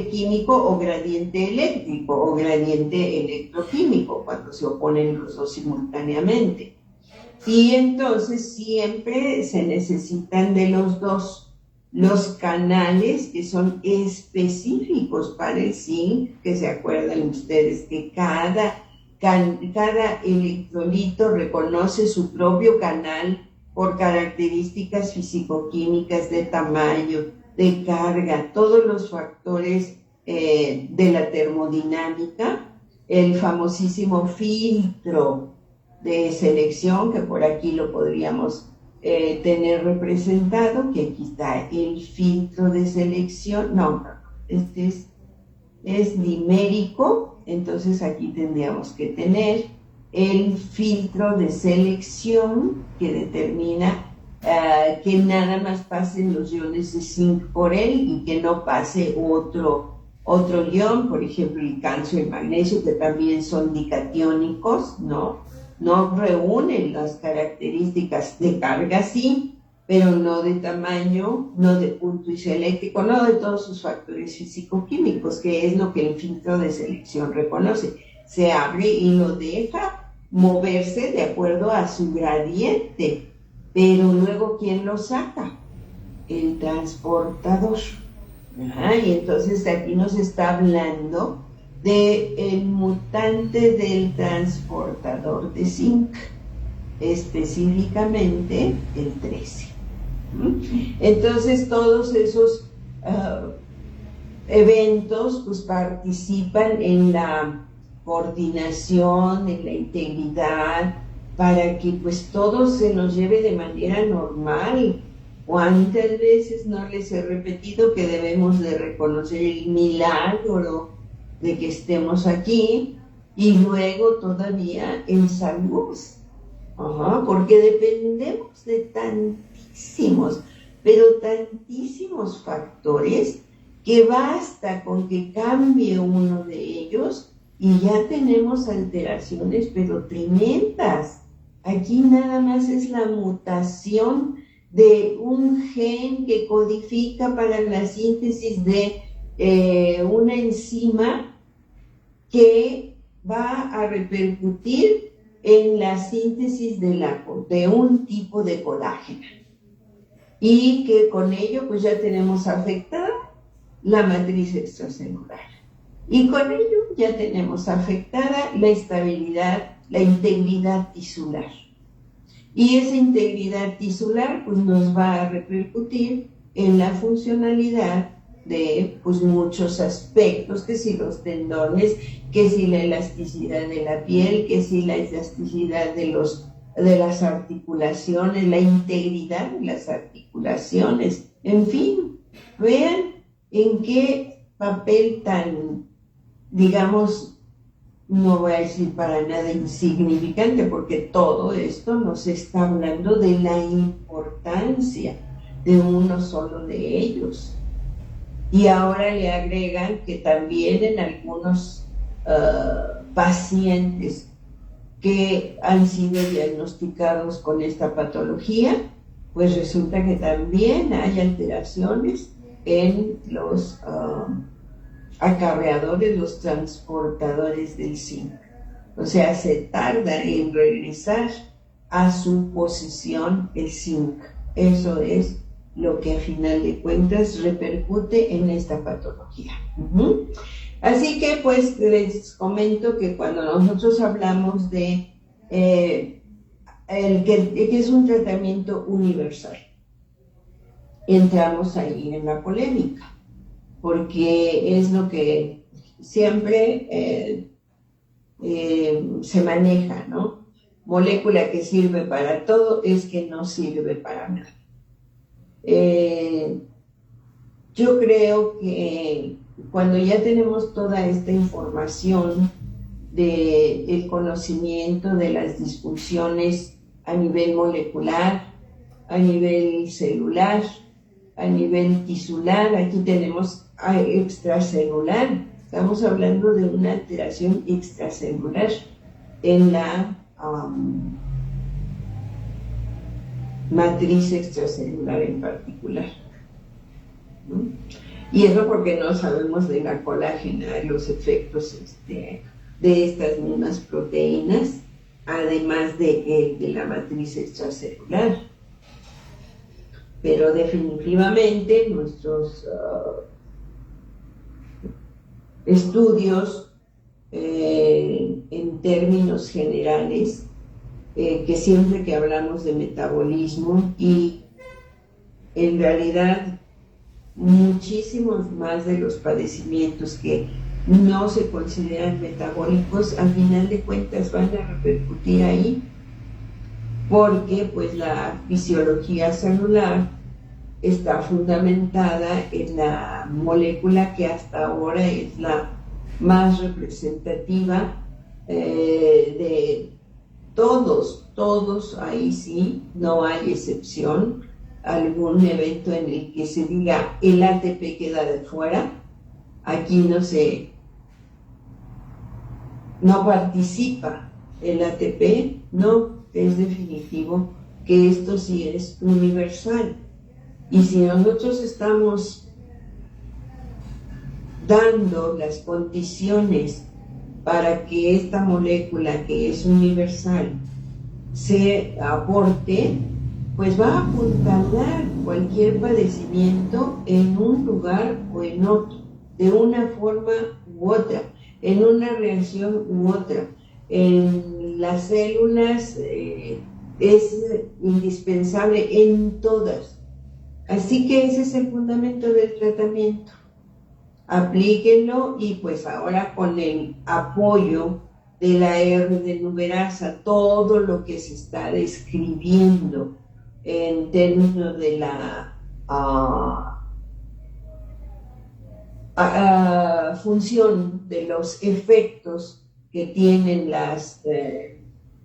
químico o gradiente eléctrico o gradiente electroquímico, cuando se oponen los dos simultáneamente. Y entonces siempre se necesitan de los dos. Los canales que son específicos para el zinc, que se acuerdan ustedes que cada electrolito reconoce su propio canal por características fisicoquímicas de tamaño, de carga, todos los factores de la termodinámica, el famosísimo filtro de selección, que por aquí lo podríamos tener representado, que aquí está el filtro de selección, este es dimérico, entonces aquí tendríamos que tener el filtro de selección que determina que nada más pasen los iones de zinc por él y que no pase otro ion, por ejemplo el calcio y el magnesio, que también son dicatiónicos, no reúnen las características de carga, sí, pero no de tamaño, no de punto isoeléctrico, no de todos sus factores físico-químicos, que es lo que el filtro de selección reconoce. Se abre y lo deja moverse de acuerdo a su gradiente, pero luego ¿quién lo saca? El transportador. Y entonces aquí nos está hablando del mutante del transportador de zinc, específicamente el 13. Entonces todos esos eventos pues participan en la coordinación, en la integridad, para que pues todo se nos lleve de manera normal. ¿Cuántas veces no les he repetido que debemos de reconocer el milagro de que estemos aquí y luego todavía en salud? Ajá, porque dependemos de tantísimos, pero tantísimos factores que basta con que cambie uno de ellos y ya tenemos alteraciones, pero tremendas. Aquí nada más es la mutación de un gen que codifica para la síntesis de una enzima que va a repercutir en la síntesis de un tipo de colágeno. Y que con ello pues ya tenemos afectada la matriz extracelular. Y con ello ya tenemos afectada la estabilidad, la integridad tisular. Y esa integridad tisular pues nos va a repercutir en la funcionalidad de pues muchos aspectos, que si los tendones, que si la elasticidad de la piel, que si la elasticidad de las articulaciones, la integridad de las articulaciones, en fin, vean en qué papel tan, digamos, no voy a decir para nada insignificante, porque todo esto nos está hablando de la importancia de uno solo de ellos. Y ahora le agregan que también en algunos pacientes que han sido diagnosticados con esta patología, pues resulta que también hay alteraciones en los acarreadores, los transportadores del zinc. O sea, se tarda en regresar a su posición el zinc. Eso es lo que a final de cuentas repercute en esta patología. Así que pues les comento que cuando nosotros hablamos de que es un tratamiento universal, entramos ahí en la polémica, porque es lo que siempre se maneja, ¿no? Molécula que sirve para todo es que no sirve para nada. Yo creo que cuando ya tenemos toda esta información del conocimiento de las disfunciones a nivel molecular, a nivel celular, a nivel tisular, aquí tenemos extracelular, estamos hablando de una alteración extracelular en la matriz extracelular en particular, ¿no? Y eso porque no sabemos de la colágena, los efectos de estas mismas proteínas, además de la matriz extracelular. Pero definitivamente nuestros estudios en términos generales, que siempre que hablamos de metabolismo y en realidad muchísimos más de los padecimientos que no se consideran metabólicos, al final de cuentas van a repercutir ahí, porque pues la fisiología celular está fundamentada en la molécula que hasta ahora es la más representativa de todos, ahí sí, no hay excepción, algún evento en el que se diga el ATP queda de fuera, aquí no participa el ATP, no, es definitivo que esto sí es universal. Y si nosotros estamos dando las condiciones para que esta molécula que es universal se aporte, pues va a apuntalar cualquier padecimiento en un lugar o en otro, de una forma u otra, en una reacción u otra. En las células es indispensable, en todas. Así que ese es el fundamento del tratamiento. Aplíquenlo y pues ahora con el apoyo de la R-denuberasa, todo lo que se está describiendo en términos de la función de los efectos que tienen las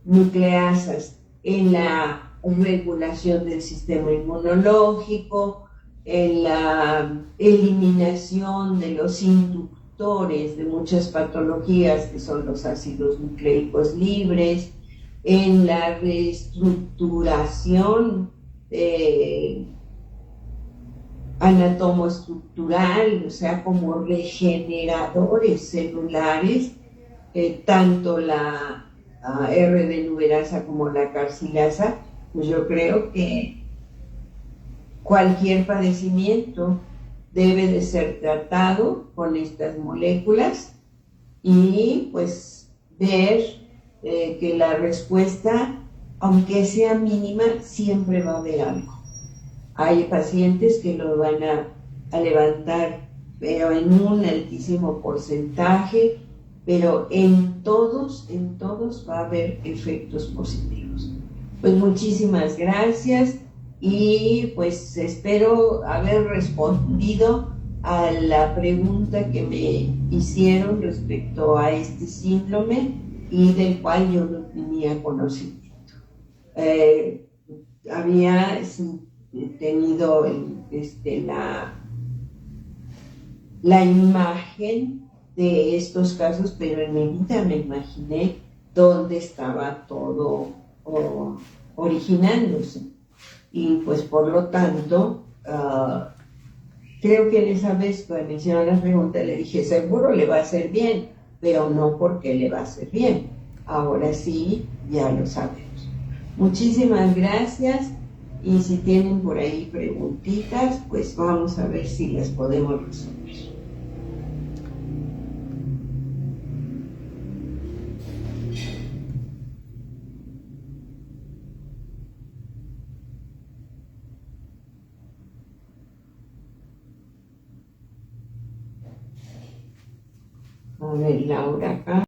nucleasas en la regulación del sistema inmunológico, en la eliminación de los inductores de muchas patologías que son los ácidos nucleicos libres, en la reestructuración anatomoestructural, o sea, como regeneradores celulares, tanto la R-denuberasa como la carcilasa, pues yo creo que cualquier padecimiento debe de ser tratado con estas moléculas y pues ver que la respuesta, aunque sea mínima, siempre va a haber algo. Hay pacientes que lo van a levantar, pero en un altísimo porcentaje, pero en todos va a haber efectos positivos. Pues muchísimas gracias y pues espero haber respondido a la pregunta que me hicieron respecto a este síndrome y del cual yo no tenía conocimiento. Había tenido la imagen de estos casos, pero en mi vida me imaginé dónde estaba todo originándose. Y pues por lo tanto, creo que en esa vez cuando me hicieron la pregunta le dije, seguro le va a hacer bien, pero no porque le va a hacer bien. Ahora sí, ya lo sabemos. Muchísimas gracias. Y si tienen por ahí preguntitas, pues vamos a ver si las podemos resolver. A ver, Laura acá.